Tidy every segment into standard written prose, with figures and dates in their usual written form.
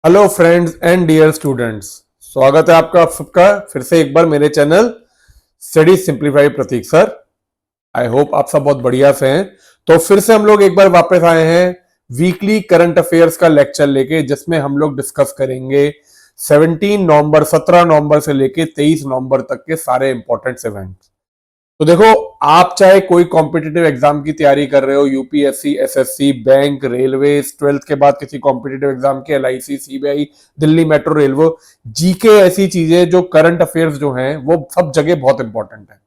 Hello friends and dear students. स्वागत है आपका सबका फिर से एक बार मेरे channel Study Simplify Pratik sir. I hope आप सब बहुत बढ़िया से हैं। तो फिर से हम लोग एक बार वापस आए हैं वीकली करंट अफेयर्स का लेक्चर लेके, जिसमें हम लोग डिस्कस करेंगे 17 नवंबर से लेके 23 नवंबर तक के सारे इंपॉर्टेंट इवेंट्स। तो देखो, आप चाहे कोई कॉम्पिटिटिव एग्जाम की तैयारी कर रहे हो, UPSC, SSC, bank, railway, 12th के बाद किसी कॉम्पिटिटिव एग्जाम के, LIC, CBI, Delhi metro railway, GK, ऐसी चीजें जो करंट अफेयर्स जो हैं वो सब जगह बहुत इंपॉर्टेंट है।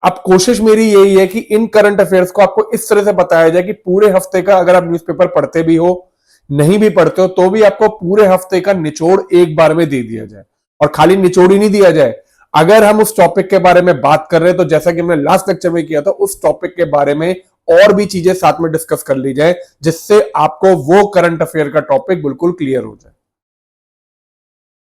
अब कोशिश मेरी यही है कि इन करंट अफेयर्स को आपको इस तरह से बताया जाए कि पूरे हफ्ते का, अगर आप न्यूज़पेपर पढ़ते भी हो, नहीं भी पढ़ते हो, तो भी आपको पूरे हफ्ते का निचोड़ एक बार में दे दिया जाए। और खाली निचोड़ ही नहीं दिया जाए, अगर हम उस टॉपिक के बारे में बात कर रहे हैं तो जैसा कि हमने लास्ट लेक्चर में किया था, उस टॉपिक के बारे में और भी चीजें साथ में डिस्कस कर ली जाए, जिससे आपको वो करंट अफेयर का टॉपिक बिल्कुल क्लियर हो जाए।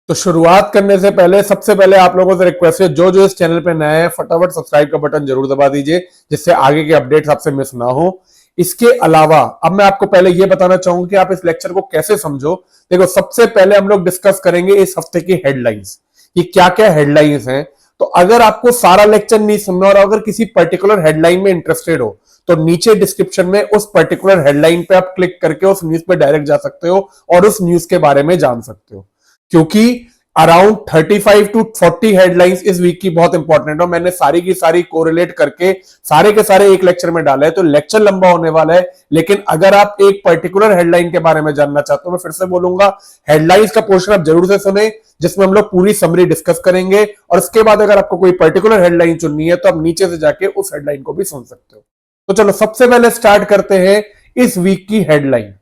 तो शुरुआत करने से पहले सबसे पहले आप लोगों से रिक्वेस्ट है, जो जो इस चैनल पे नए हैं फटाफट सब्सक्राइब का बटन जरूर दबा दीजिए, जिससे आगे के अपडेट्स आपसे मिस ना हो। इसके अलावा अब मैं आपको पहले यह बताना चाहूंगा कि आप इस लेक्चर को कैसे समझो। देखो, सबसे पहले हम लोग डिस्कस करेंगे इस हफ्ते की हेडलाइंस, कि क्या क्या हेडलाइंस हैं। तो अगर आपको सारा लेक्चर नहीं सुनना और अगर किसी पर्टिकुलर हेडलाइन में इंटरेस्टेड हो, तो नीचे डिस्क्रिप्शन में उस पर्टिकुलर हेडलाइन पे आप क्लिक करके उस न्यूज पे डायरेक्ट जा सकते हो और उस न्यूज के बारे में जान सकते हो। क्योंकि अराउंड 35 टू 40 हेडलाइंस इस वीक की बहुत इंपॉर्टेंट है। मैंने सारी की सारी कोरिलेट करके सारे के सारे एक लेक्चर में डाला है, तो लेक्चर लंबा होने वाला है। लेकिन अगर आप एक पर्टिकुलर हेडलाइन के बारे में जानना चाहते हो, मैं फिर से बोलूंगा, हेडलाइंस का पोर्शन आप जरूर से सुने, जिसमें हम लोग पूरी समरी डिस्कस करेंगे। और उसके बाद अगर आपको कोई पर्टिकुलर हेडलाइन चुननी है, तो आप नीचे से जाके उस हेडलाइन को भी सुन सकते हो। तो चलो सबसे पहले स्टार्ट करते हैं इस वीक की हेडलाइन।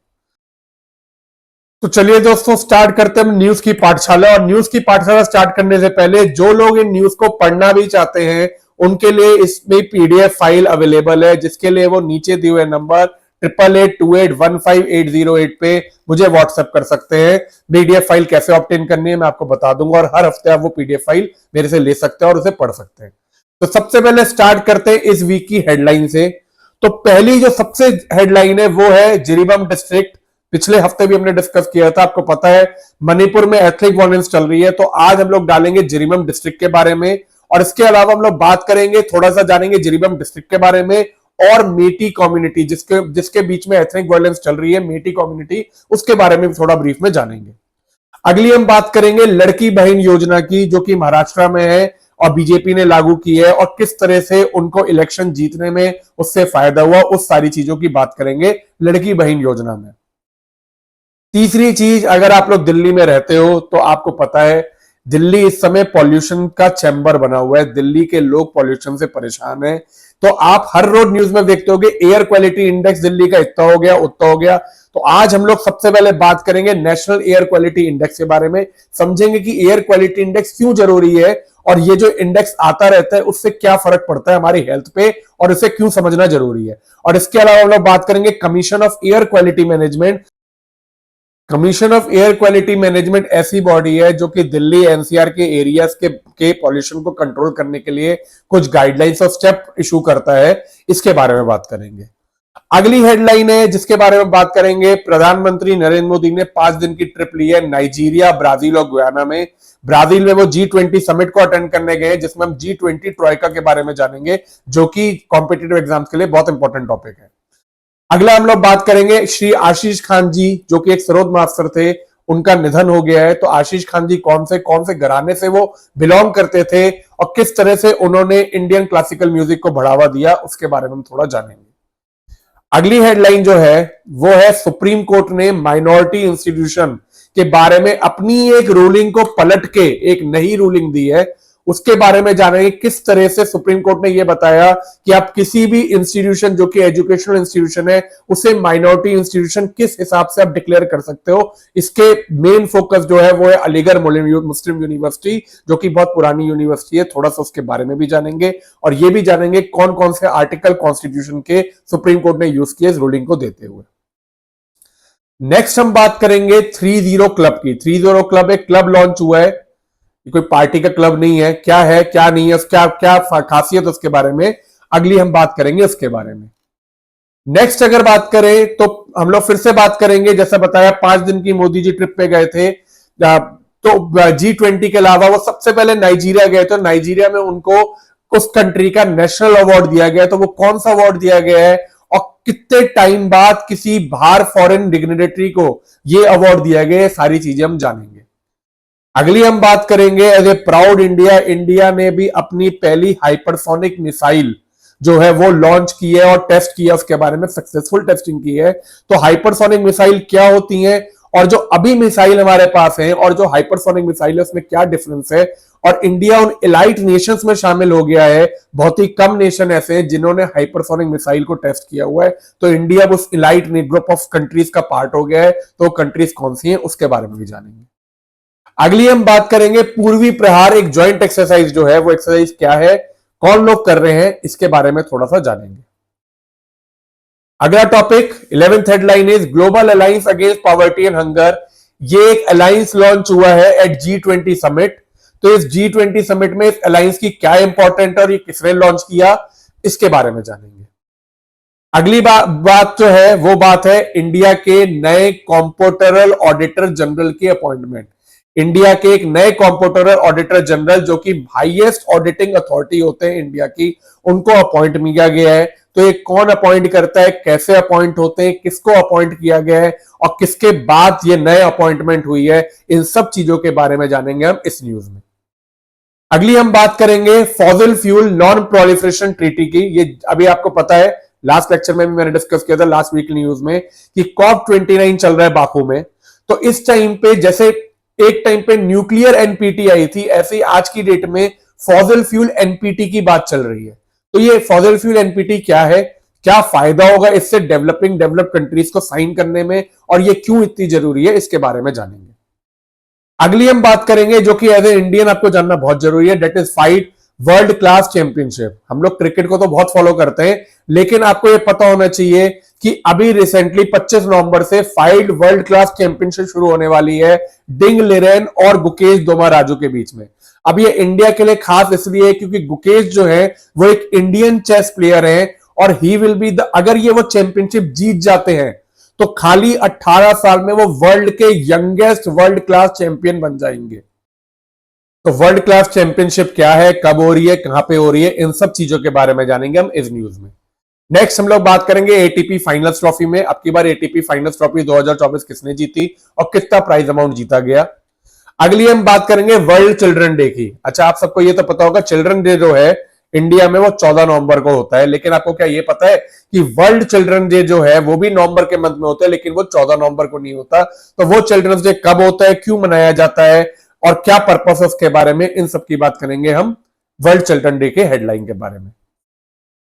तो चलिए दोस्तों, स्टार्ट करते हैं न्यूज की पाठशाला। और न्यूज की पाठशाला स्टार्ट करने से पहले जो लोग इन न्यूज को पढ़ना भी चाहते हैं, उनके लिए इसमें पीडीएफ फाइल अवेलेबल है, जिसके लिए वो नीचे दिए हुए नंबर 8828158808 पे मुझे व्हाट्सएप कर सकते हैं। पीडीएफ फाइल कैसे ऑब्टेन करनी है मैं आपको बता दूंगा, और हर हफ्ते आप वो पीडीएफ फाइल मेरे से ले सकते हैं और उसे पढ़ सकते हैं। तो सबसे पहले स्टार्ट करते हैं इस वीक की हेडलाइन से। तो पहली जो सबसे हेडलाइन है वो है जिरीबम डिस्ट्रिक्ट। पिछले हफ्ते भी हमने डिस्कस किया था, आपको पता है मणिपुर में एथनिक वायलेंस चल रही है। तो आज हम लोग डालेंगे जिरीबम डिस्ट्रिक्ट के बारे में, और इसके अलावा हम लोग बात करेंगे, थोड़ा सा जानेंगे जिरीबम डिस्ट्रिक्ट के बारे में, और मेटी कम्युनिटी जिसके जिसके बीच में एथनिक वायलेंस चल रही है, मेटी कम्युनिटी, उसके बारे में थोड़ा ब्रीफ में जानेंगे। अगली हम बात करेंगे लड़की बहन योजना की, जो कि महाराष्ट्र में है और बीजेपी ने लागू की है, और किस तरह से उनको इलेक्शन जीतने में उससे फायदा हुआ, उस सारी चीजों की बात करेंगे लड़की बहन योजना में। तीसरी चीज, अगर आप लोग दिल्ली में रहते हो तो आपको पता है दिल्ली इस समय पॉल्यूशन का चैम्बर बना हुआ है। दिल्ली के लोग पॉल्यूशन से परेशान हैं। तो आप हर रोज न्यूज में देखते होगे एयर क्वालिटी इंडेक्स दिल्ली का इतना हो गया, उतना हो गया। तो आज हम लोग सबसे पहले बात करेंगे नेशनल एयर क्वालिटी इंडेक्स के बारे में, समझेंगे कि एयर क्वालिटी इंडेक्स क्यों जरूरी है, और ये जो इंडेक्स आता रहता है उससे क्या फर्क पड़ता है हमारी हेल्थ पे, और इसे क्यों समझना जरूरी है। और इसके अलावा हम लोग बात करेंगे commission of air quality management. Commission of air quality management ऐसी बॉडी है जो कि दिल्ली एनसीआर के एरियाज के पॉल्यूशन को कंट्रोल करने के लिए कुछ गाइडलाइंस और स्टेप इशू करता है। इसके बारे में बात करेंगे। अगली हेडलाइन है जिसके बारे में बात करेंगे, प्रधानमंत्री नरेंद्र मोदी ने 5 दिन की ट्रिप ली है नाइजीरिया, ब्राजील और गुयाना में। ब्राजील में वो G20 समिट को अटेंड करने गए, जिसमें हम G20 ट्रोइका के बारे में जानेंगे, जो कि कॉम्पिटिटिव एग्जाम्स के लिए बहुत इंपॉर्टेंट टॉपिक है। अगला हम लोग बात करेंगे श्री आशीष खान जी, जो कि एक सरोद मास्टर थे, उनका निधन हो गया है। तो आशीष खान जी कौन से घराने से वो बिलोंग करते थे और किस तरह से उन्होंने इंडियन क्लासिकल म्यूजिक को बढ़ावा दिया, उसके बारे में हम थोड़ा जानेंगे। अगली हेडलाइन जो है वो है, सुप्रीम कोर्ट ने माइनॉरिटी इंस्टीट्यूशन के बारे में अपनी एक रूलिंग को पलट के एक नई रूलिंग दी है। उसके बारे में जानेंगे किस तरह से सुप्रीम कोर्ट ने यह बताया कि आप किसी भी इंस्टीट्यूशन जो कि एजुकेशनल इंस्टीट्यूशन है, उसे माइनॉरिटी इंस्टीट्यूशन किस हिसाब से आप डिक्लेयर कर सकते हो। इसके मेन फोकस जो है वो है अलीगढ़ मुस्लिम यूनिवर्सिटी, जो कि बहुत पुरानी यूनिवर्सिटी है। थोड़ा सा उसके बारे में भी जानेंगे, और ये भी जानेंगे कौन कौन से आर्टिकल कॉन्स्टिट्यूशन के सुप्रीम कोर्ट ने यूज किए इस रूलिंग को देते हुए। नेक्स्ट हम बात करेंगे 30 क्लब की। 30 क्लब एक क्लब लॉन्च हुआ है, कोई पार्टी का क्लब नहीं है। क्या है क्या नहीं है, क्या क्या खासियत उसके बारे में अगली हम बात करेंगे उसके बारे में। नेक्स्ट अगर बात करें तो हम लोग फिर से बात करेंगे, जैसा बताया 5 दिन की मोदी जी ट्रिप पे गए थे, तो G20 के अलावा वो सबसे पहले नाइजीरिया गए थे। नाइजीरिया में उनको उस कंट्री का नेशनल अवार्ड दिया गया। तो वो कौन सा अवार्ड दिया गया है और कितने टाइम बाद किसी बाहर फॉरेन डिग्निटरी को ये अवार्ड दिया गया है, सारी चीजें हम जानेंगे। अगली हम बात करेंगे as a proud India. India ने भी अपनी पहली हाइपरसोनिक मिसाइल जो है वो लॉन्च की है और टेस्ट किया, उसके बारे में सक्सेसफुल टेस्टिंग की है। तो हाइपरसोनिक मिसाइल क्या होती है और जो अभी मिसाइल हमारे पास है और जो हाइपरसोनिक मिसाइल है उसमें क्या डिफरेंस है, और इंडिया उन इलाइट नेशंस में शामिल हो गया है। बहुत ही कम नेशन ऐसे हैं जिन्होंने हाइपरसोनिक मिसाइल को टेस्ट किया हुआ है। तो इंडिया उस इलाइट ग्रुप ऑफ कंट्रीज का पार्ट हो गया है। तो कंट्रीज कौन सी हैं उसके बारे में भी जानेंगे। अगली हम बात करेंगे पूर्वी प्रहार, एक ज्वाइंट एक्सरसाइज जो है वो एक्सरसाइज क्या है, कौन लोग कर रहे हैं, इसके बारे में थोड़ा सा जानेंगे। अगला topic 11th headline is global alliance against poverty and hunger. ये एक अलायंस लॉन्च हुआ है एट G20 समिट। तो इस G20 समिट में इस अलायंस की क्या इंपॉर्टेंट है और ये किसने लॉन्च किया, इसके बारे में जानेंगे। अगली बात जो है वो बात है इंडिया के नए कॉम्पोटरल ऑडिटर जनरल की अपॉइंटमेंट। इंडिया के एक नए कॉम्पोटरल ऑडिटर जनरल जो कि हाईएस्ट ऑडिटिंग अथॉरिटी होते हैं इंडिया की, उनको अपॉइंट किया गया है। तो ये कौन अपॉइंट करता है, कैसे अपॉइंट होते हैं, किसको अपॉइंट किया गया है और किसके बाद ये नए अपॉइंटमेंट हुई है, इन सब चीजों के बारे में जानेंगे हम इस न्यूज में। अगली हम बात करेंगे fossil fuel non proliferation treaty की। ये अभी आपको पता है, लास्ट लेक्चर में भी मैंने डिस्कस किया था लास्ट वीक न्यूज में, कि COP29 चल रहा है बाकू में। तो इस टाइम पे जैसे एक टाइम पे न्यूक्लियर एनपीटी आई थी, ऐसे आज की डेट में फॉसिल फ्यूल एनपीटी की बात चल रही है। तो ये फॉसिल फ्यूल एनपीटी क्या है, क्या फायदा होगा इससे डेवलप कंट्रीज को साइन करने में, और ये क्यों इतनी जरूरी है, इसके बारे में जानेंगे। अगली हम बात करेंगे जो कि एज ए इंडियन आपको जानना बहुत जरूरी है, that is fight world class championship. हम लोग क्रिकेट को तो बहुत फॉलो करते हैं, लेकिन आपको यह पता होना चाहिए कि अभी रिसेंटली 25 नवंबर से फाइट वर्ल्ड क्लास चैंपियनशिप शुरू होने वाली है डिंग लिरेन और गुकेश दोमाराजू के बीच में। अब ये इंडिया के लिए खास इसलिए क्योंकि गुकेश जो है वो एक इंडियन चेस प्लेयर है और ही विल बी अगर ये वो चैंपियनशिप जीत जाते हैं तो खाली 18 साल में वो वर्ल्ड के यंगेस्ट वर्ल्ड क्लास चैंपियन बन जाएंगे। तो वर्ल्ड क्लास चैंपियनशिप क्या है, कब हो रही है, कहां पे हो रही है, इन सब चीजों के बारे में जानेंगे हम इस न्यूज में। नेक्स्ट हम लोग बात करेंगे एटीपी फाइनल्स ट्रॉफी में। अब की बार एटीपी फाइनल्स ट्रॉफी 2024 किसने जीती और कितना प्राइज अमाउंट जीता गया। अगली हम बात करेंगे वर्ल्ड चिल्ड्रन डे की। अच्छा, आप सबको ये तो पता होगा चिल्ड्रन डे जो है इंडिया में वो 14 नवंबर को होता है, लेकिन आपको क्या ये पता है कि वर्ल्ड चिल्ड्रन डे जो है वो भी नवंबर के मंथ में होता है, लेकिन वो 14 नवंबर को नहीं होता। तो वो चिल्ड्रंस डे कब होता है, क्यों मनाया जाता है और क्या पर्पस है उसके बारे में, इन सब की बात करेंगे हम वर्ल्ड चिल्ड्रन डे के हेडलाइन के बारे में।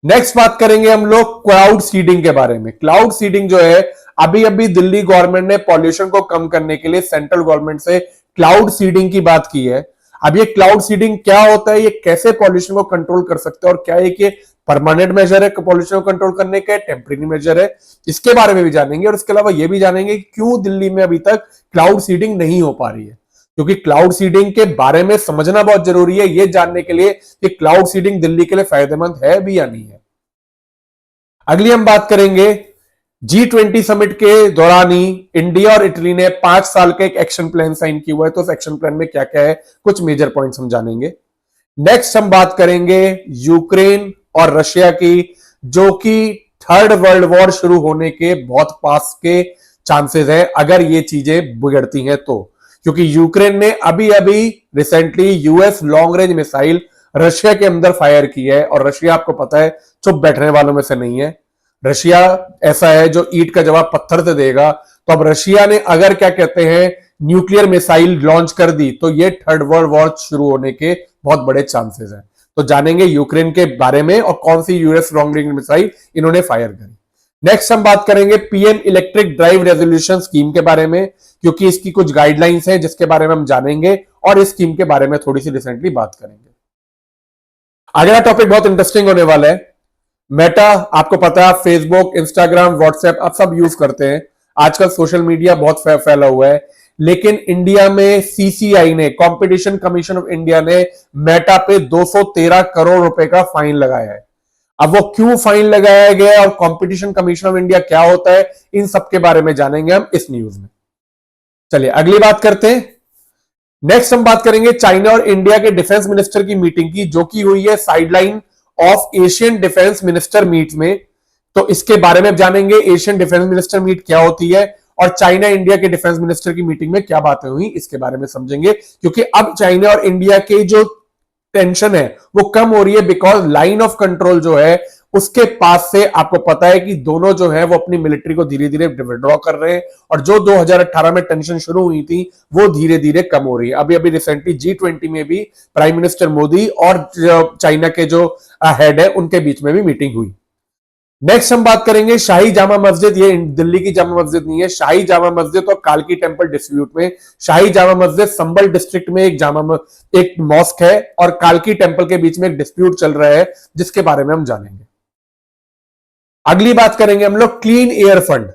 नेक्स्ट बात करेंगे हम लोग क्लाउड सीडिंग के बारे में। क्लाउड सीडिंग जो है अभी अभी दिल्ली गवर्नमेंट ने पॉल्यूशन को कम करने के लिए सेंट्रल गवर्नमेंट से क्लाउड सीडिंग की बात की है। अब ये क्लाउड सीडिंग क्या होता है, ये कैसे पॉल्यूशन को कंट्रोल कर सकते हैं और क्या ये परमानेंट मेजर है पॉल्यूशन को कंट्रोल करने का, टेम्परेरी मेजर है, इसके बारे में भी जानेंगे। और इसके अलावा ये भी जानेंगे कि क्यों दिल्ली में अभी तक क्लाउड सीडिंग नहीं हो पा रही है, क्योंकि क्लाउड सीडिंग के बारे में समझना बहुत जरूरी है ये जानने के लिए कि क्लाउड सीडिंग दिल्ली के लिए फायदेमंद है भी या नहीं है। अगली हम बात करेंगे G20 समिट के दौरान ही इंडिया और इटली ने 5 साल का एक एक्शन प्लान साइन किया हुआ है। तो उस एक्शन प्लान में क्या क्या है, कुछ मेजर पॉइंट्स हम जानेंगे। नेक्स्ट हम बात करेंगे यूक्रेन और रशिया की, जो कि थर्ड वर्ल्ड वॉर शुरू होने के बहुत पास के चांसेस है अगर ये चीजें बिगड़ती हैं तो, क्योंकि यूक्रेन ने अभी अभी recently US long range missile Russia के अंदर फायर की है। और रशिया आपको पता है चुप बैठने वालों में से नहीं है। रशिया ऐसा है जो ईंट का जवाब पत्थर से देगा। तो अब रशिया ने अगर क्या कहते हैं न्यूक्लियर मिसाइल लॉन्च कर दी तो ये थर्ड वर्ल्ड वॉर शुरू होने के बहुत बड़े चांसेस हैं। तो जानेंगे यूक्रेन के बारे में और कौन सी यूएस लॉन्ग रेंज मिसाइल इन्होंने फायर करी। नेक्स्ट हम बात करेंगे PM electric drive resolution scheme के बारे में, क्योंकि इसकी कुछ गाइडलाइंस हैं जिसके बारे में हम जानेंगे और इस स्कीम के बारे में थोड़ी सी रिसेंटली बात करेंगे। अगला टॉपिक बहुत इंटरेस्टिंग होने वाला है। मेटा, आपको पता है फेसबुक, इंस्टाग्राम, व्हाट्सएप आप सब यूज करते हैं। आजकल सोशल मीडिया बहुत फैला हुआ है, लेकिन इंडिया में सीसीआई ने, कंपटीशन कमीशन ऑफ इंडिया ने मेटा पे 213 करोड़ रुपए का फाइन लगाया है। अब वो क्यों फाइन लगाया गया और कंपटीशन कमीशन ऑफ इंडिया क्या होता है, इन सब के बारे में जानेंगे हम इस न्यूज में। चलिए अगली बात करते हैं। नेक्स्ट हम बात करेंगे चाइना और इंडिया के डिफेंस मिनिस्टर की मीटिंग की, जो की हुई है sideline of Asian defence minister meet में। तो इसके बारे में जानेंगे, एशियन डिफेंस मिनिस्टर मीट क्या होती है और चाइना इंडिया के डिफेंस मिनिस्टर की मीटिंग में क्या बातें हुई, इसके बारे में समझेंगे। क्योंकि अब चाइना और इंडिया के जो टेंशन है वो कम हो रही है, बिकॉज लाइन ऑफ कंट्रोल जो है उसके पास से आपको पता है कि दोनों जो है वो अपनी मिलिट्री को धीरे धीरे विड्रॉ कर रहे हैं, और जो 2018 में टेंशन शुरू हुई थी वो धीरे धीरे कम हो रही है। अभी अभी रिसेंटली G20 में भी प्राइम मिनिस्टर मोदी और चाइना के जो हेड है उनके बीच में भी मीटिंग हुई। नेक्स्ट हम बात करेंगे शाही जामा मस्जिद। ये दिल्ली की जामा मस्जिद नहीं है, शाही जामा मस्जिद और कालकी टेम्पल डिस्प्यूट में। शाही जामा मस्जिद संबल डिस्ट्रिक्ट में एक मॉस्क है और कालकी टेम्पल के बीच में एक डिस्प्यूट चल रहा है, जिसके बारे में हम जानेंगे। अगली बात करेंगे हम लोग क्लीन एयर फंड।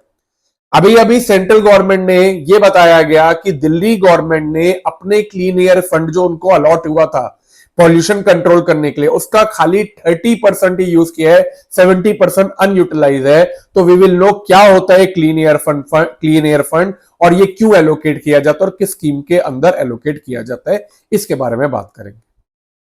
अभी अभी सेंट्रल गवर्नमेंट ने यह बताया गया कि दिल्ली गवर्नमेंट ने अपने क्लीन एयर फंड जो उनको अलॉट हुआ था पॉल्यूशन कंट्रोल करने के लिए, उसका खाली 30% ही यूज किया है, 70% अनयूटिलाइज है। तो वी विल नो क्या होता है क्लीन एयर फंड और ये क्यों एलोकेट किया जाता है और किस स्कीम के अंदर एलोकेट किया जाता है, इसके बारे में बात करेंगे।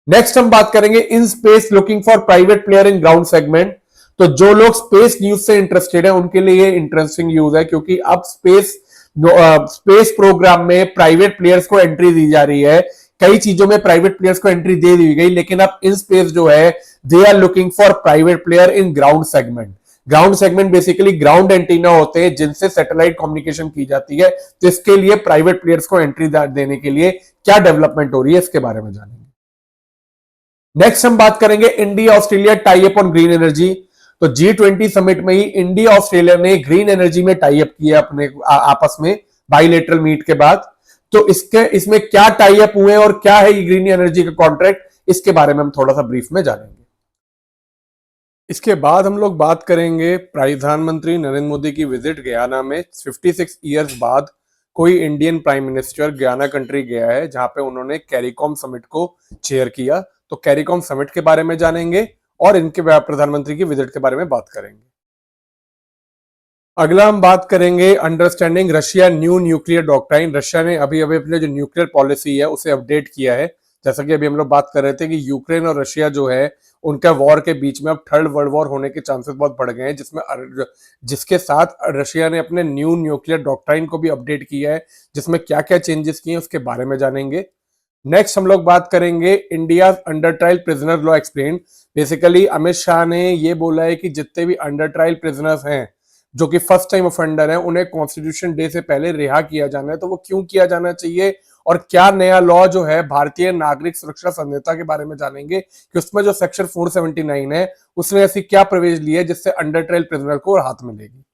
नेक्स्ट हम बात करेंगे इन space looking for private player in ground segment. तो जो लोग स्पेस न्यूज से इंटरेस्टेड है उनके लिए ये इंटरेस्टिंग न्यूज है, क्योंकि अब स्पेस प्रोग्राम में प्राइवेट प्लेयर्स को एंट्री दी जा रही है। कई चीजों में प्राइवेट प्लेयर्स को एंट्री दे दी गई, लेकिन अब इन स्पेस जो है they are looking for private player in ground segment. Ground segment basically ground antenna होते हैं जिनसे सैटेलाइट कम्युनिकेशन की जाती है। तो इसके लिए प्राइवेट प्लेयर्स को एंट्री देने के लिए क्या डेवलपमेंट हो रही है, इसके बारे में जानेंगे। नेक्स्ट हम बात करेंगे India Australia tie up on green energy. तो G20 समिट में ही इंडिया ऑस्ट्रेलिया ने ग्रीन एनर्जी में टाई अप किया अपने आपस में बाइलेटरल मीट के बाद। तो इसमें क्या टाई अप हुए और क्या है ये ग्रीन एनर्जी का कॉन्ट्रैक्ट, इसके बारे में हम थोड़ा सा ब्रीफ में जानेंगे। इसके बाद हम लोग बात करेंगे प्रधानमंत्री नरेंद्र मोदी की विजिट गयाना में। 56 ईयर्स बाद कोई Indian prime minister Guyana country गया है, जहां पे उन्होंने कैरिकॉम समिट को चेयर किया। तो कैरिकॉम समिट के बारे में जानेंगे और इनके प्रधानमंत्री की विजिट के बारे में बात करेंगे। अगला हम बात करेंगे understanding Russia new nuclear doctrine. Russia ने अभी अभी अपने जो न्यूक्लियर पॉलिसी है उसे अपडेट किया है। जैसा कि अभी हम लोग बात कर रहे थे कि यूक्रेन और रशिया जो है उनका वॉर के बीच में अब थर्ड वर्ल्ड वॉर होने के चांसेस बहुत बढ़ गए हैं, जिसके साथ रशिया ने अपने न्यू न्यूक्लियर डॉक्ट्राइन को भी अपडेट किया है, जिसमें क्या क्या चेंजेस किए हैं उसके बारे में जानेंगे। नेक्स्ट हम लोग बात करेंगे India under trial prisoner law explain. Basically Amit Shah ने ये बोला है कि जितने भी अंडर ट्रायल प्रिजनर्स हैं जो कि फर्स्ट टाइम ऑफेंडर हैं, उन्हें कॉन्स्टिट्यूशन डे से पहले रिहा किया जाना है। तो वो क्यों किया जाना चाहिए और क्या नया लॉ जो है भारतीय नागरिक सुरक्षा संहिता के बारे में जानेंगे कि उसमें जो सेक्शन 479 है उसने ऐसी क्या प्रवेश ली है जिससे अंडर ट्रायल प्रिजनर को राहत मिलेगी।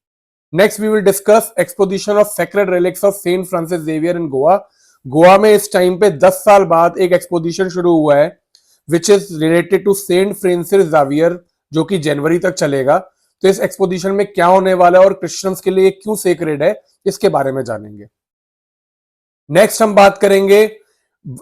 Next we will discuss exposition of sacred relics of Saint Francis Xavier in Goa. Goa में इस टाइम पे 10 साल बाद एक एक्सपोजिशन शुरू हुआ है which is related to Saint Francis Xavier, जो कि जनवरी तक चलेगा। तो इस एक्सपोजिशन में क्या होने वाला है और क्रिश्चियंस के लिए क्यों सेक्रेड है, इसके बारे में जानेंगे। नेक्स्ट हम बात करेंगे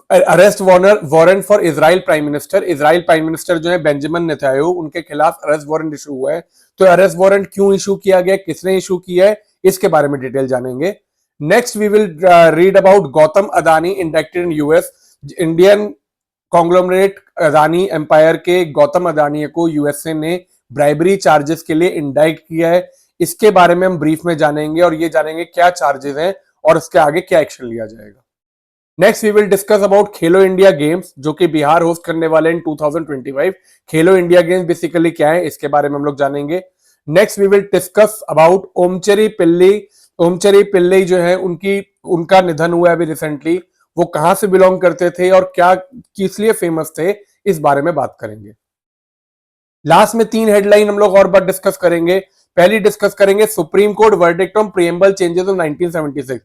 arrest warrant for Israel prime minister. Israel prime minister जो है बेंजामिन नेतन्याहू, उनके खिलाफ अरेस्ट वारंट इशू हुआ है। तो अरेस्ट वारंट क्यों इशू किया गया, किसने इशू किया है, इसके बारे में डिटेल जानेंगे। Next we will read about Gautam Adani indicted in US. Indian conglomerate Adani empire के गौतम अदानी को यूएसए ने ब्राइबरी चार्जेस के लिए इंडाइक्ट किया है। इसके बारे में हम ब्रीफ में जानेंगे और ये जानेंगे क्या चार्जेस हैं और उसके आगे क्या एक्शन लिया जाएगा। Next we will discuss about Khelo India games, जो कि बिहार होस्ट करने वाले इन 2025। खेलो इंडिया गेम्स बेसिकली क्या है, इसके बारे में हम लोग जानेंगे। Next we will discuss about Omchery Pillai. Omchery पिल्ली जो है उनका निधन हुआ है अभी रिसेंटली। वो कहां से बिलोंग करते थे और क्या किस लिए फेमस थे, इस बारे में बात करेंगे। लास्ट में 3 हेडलाइन हम लोग और बात डिस्कस करेंगे। पहली डिस्कस करेंगे Supreme Court verdict on preamble changes of 1976।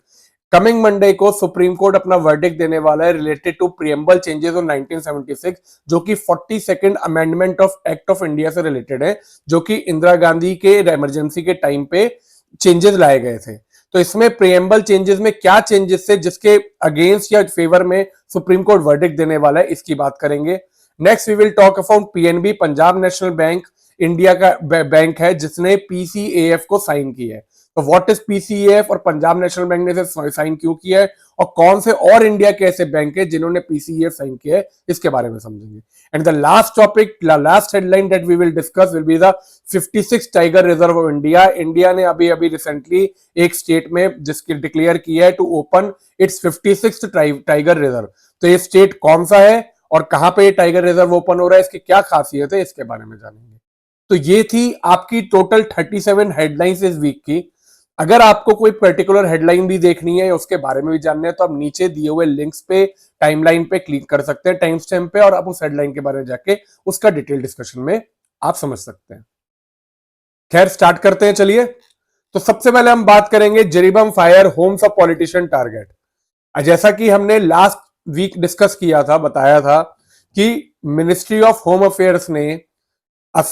Coming Monday को सुप्रीम कोर्ट अपना वर्डिक्ट देने वाला है related to preamble changes of 1976, जो कि 42nd amendment of act of India से रिलेटेड है, जो कि इंदिरा गांधी के इमरजेंसी के टाइम पे चेंजेस लाए गए थे। तो इसमें प्रीएम्बल चेंजेस में क्या चेंजेस थे जिसके अगेंस्ट या फेवर में सुप्रीम कोर्ट वर्डिक्ट देने वाला है, इसकी बात करेंगे। Next we will talk about PNB Punjab National Bank India का बैंक है जिसने पीसीएएफ को साइन किया है। तो व्हाट इज पीसीएएफ और पंजाब नेशनल बैंक ने इसे साइन क्यों किया है और कौन से और इंडिया के ऐसे बैंक है जिन्होंने पीसीएएफ साइन किया है, इसके बारे में समझेंगे। And the last topic, last headline that we will discuss will be the 56 tiger reserve of India. India ने अभी अभी रिसेंटली एक स्टेट में जिसकी डिक्लेयर किया है to open its 56 tiger reserve. तो ये स्टेट कौन सा है और कहां पे ये टाइगर रिजर्व ओपन हो रहा है, इसकी क्या खासियत है, इसके बारे में जानेंगे। तो ये थी आपकी टोटल 37 हेडलाइंस इस वीक की। अगर आपको कोई पर्टिकुलर हेडलाइन भी देखनी है, उसके बारे में भी जानना है, तो आप नीचे दिए हुए लिंक्स पे टाइमलाइन पे क्लिक कर सकते हैं, टाइम स्टैम्प पे, और आप उस हेडलाइन के बारे में जाके उसका डिटेल डिस्कशन में आप समझ सकते हैं। खैर स्टार्ट करते हैं, चलिए। तो सबसे पहले हम बात करेंगे Jiribam fire homes of politician target. जैसा कि हमने लास्ट वीक डिस्कस किया था, बताया था कि मिनिस्ट्री ऑफ होम अफेयर्स ने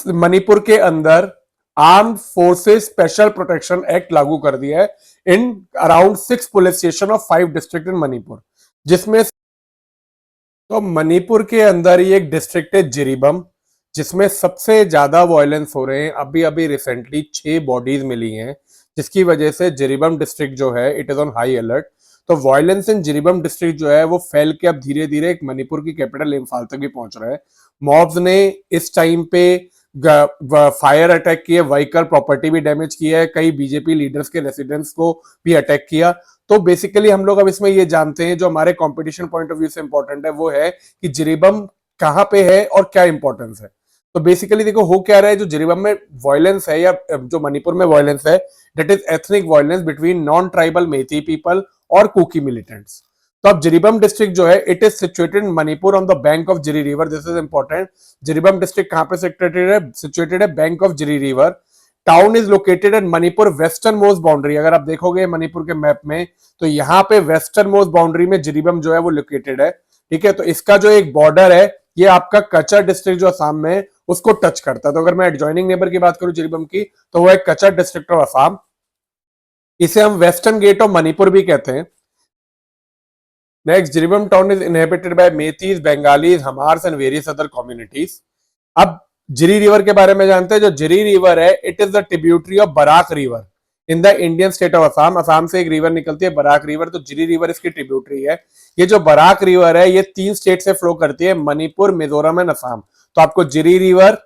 मणिपुर के अंदर armed forces special protection act लागू कर दिया है in around 6 police station of 5 district in Manipur, जिसमें तो मणिपुर के अंदर ही एक डिस्ट्रिक्ट है जिरीबम, जिसमें सबसे ज्यादा वायलेंस हो रहे हैं। अभी अभी रिसेंटली 6 बॉडीज मिली हैं, जिसकी वजह से जिरीबम डिस्ट्रिक्ट जो है it is on high alert. तो वायलेंस इन जिरीबम डिस्ट्रिक्ट जो है वो फैल के अब धीरे धीरे एक मणिपुर की कैपिटल इम्फाल तक भी पहुंच रहा है। मॉब्स ने इस टाइम पे फायर अटैक किए, व्हीकल प्रॉपर्टी भी डैमेज किया है, कई बीजेपी लीडर्स के रेसिडेंट्स को भी अटैक किया। तो बेसिकली हम लोग अब इसमें ये जानते हैं, जो हमारे कंपटीशन पॉइंट ऑफ व्यू से इंपॉर्टेंट है वो है कि जिरीबम कहां पे है और क्या इंपॉर्टेंस है। तो बेसिकली देखो हो क्या रहा है, जो जिरीबम में वायलेंस है या जो मणिपुर में वायलेंस है, that is ethnic violence between non tribal Meitei people और कुकी मिलिटेंट्स। तो अब जिरीबम डिस्ट्रिक्ट जो है it is situated in Manipur on the bank of Jiri river. This is important. Jiribam district कहां पे सिचुएटेड है bank of Jiri river. Town is located at Manipur westernmost boundary. अगर आप देखोगे मणिपुर के मैप में तो यहाँ पे वेस्टर्न मोस्ट बाउंड्री में जिरीबम जो है वो लोकेटेड है। ठीक है, तो इसका जो एक बॉर्डर है ये आपका कचर डिस्ट्रिक्ट जो असम में है उसको टच करता है। तो अगर मैं एडजॉइनिंग नेबर की बात करूं जिरीबम की, तो वो एक कचर डिस्ट्रिक्ट ऑफ असम। इसे हम वेस्टर्न गेट ऑफ मणिपुर भी कहते हैं। Next, Jiribam town is inhabited by Meiteis, Bengalis, Hmars and various other communities. अब जिरी रिवर के बारे में जानते हैं। जो जिरी रिवर है it is the tributary of Barak river in the Indian state of Assam. Assam से एक रिवर निकलती है बराक रिवर, तो जिरी रिवर इसकी ट्रिब्यूटरी है। ये जो बराक रिवर है ये 3 स्टेट से फ्लो करती है, मणिपुर, मिजोरम एंड असम। तो आपको जिरी रिवर,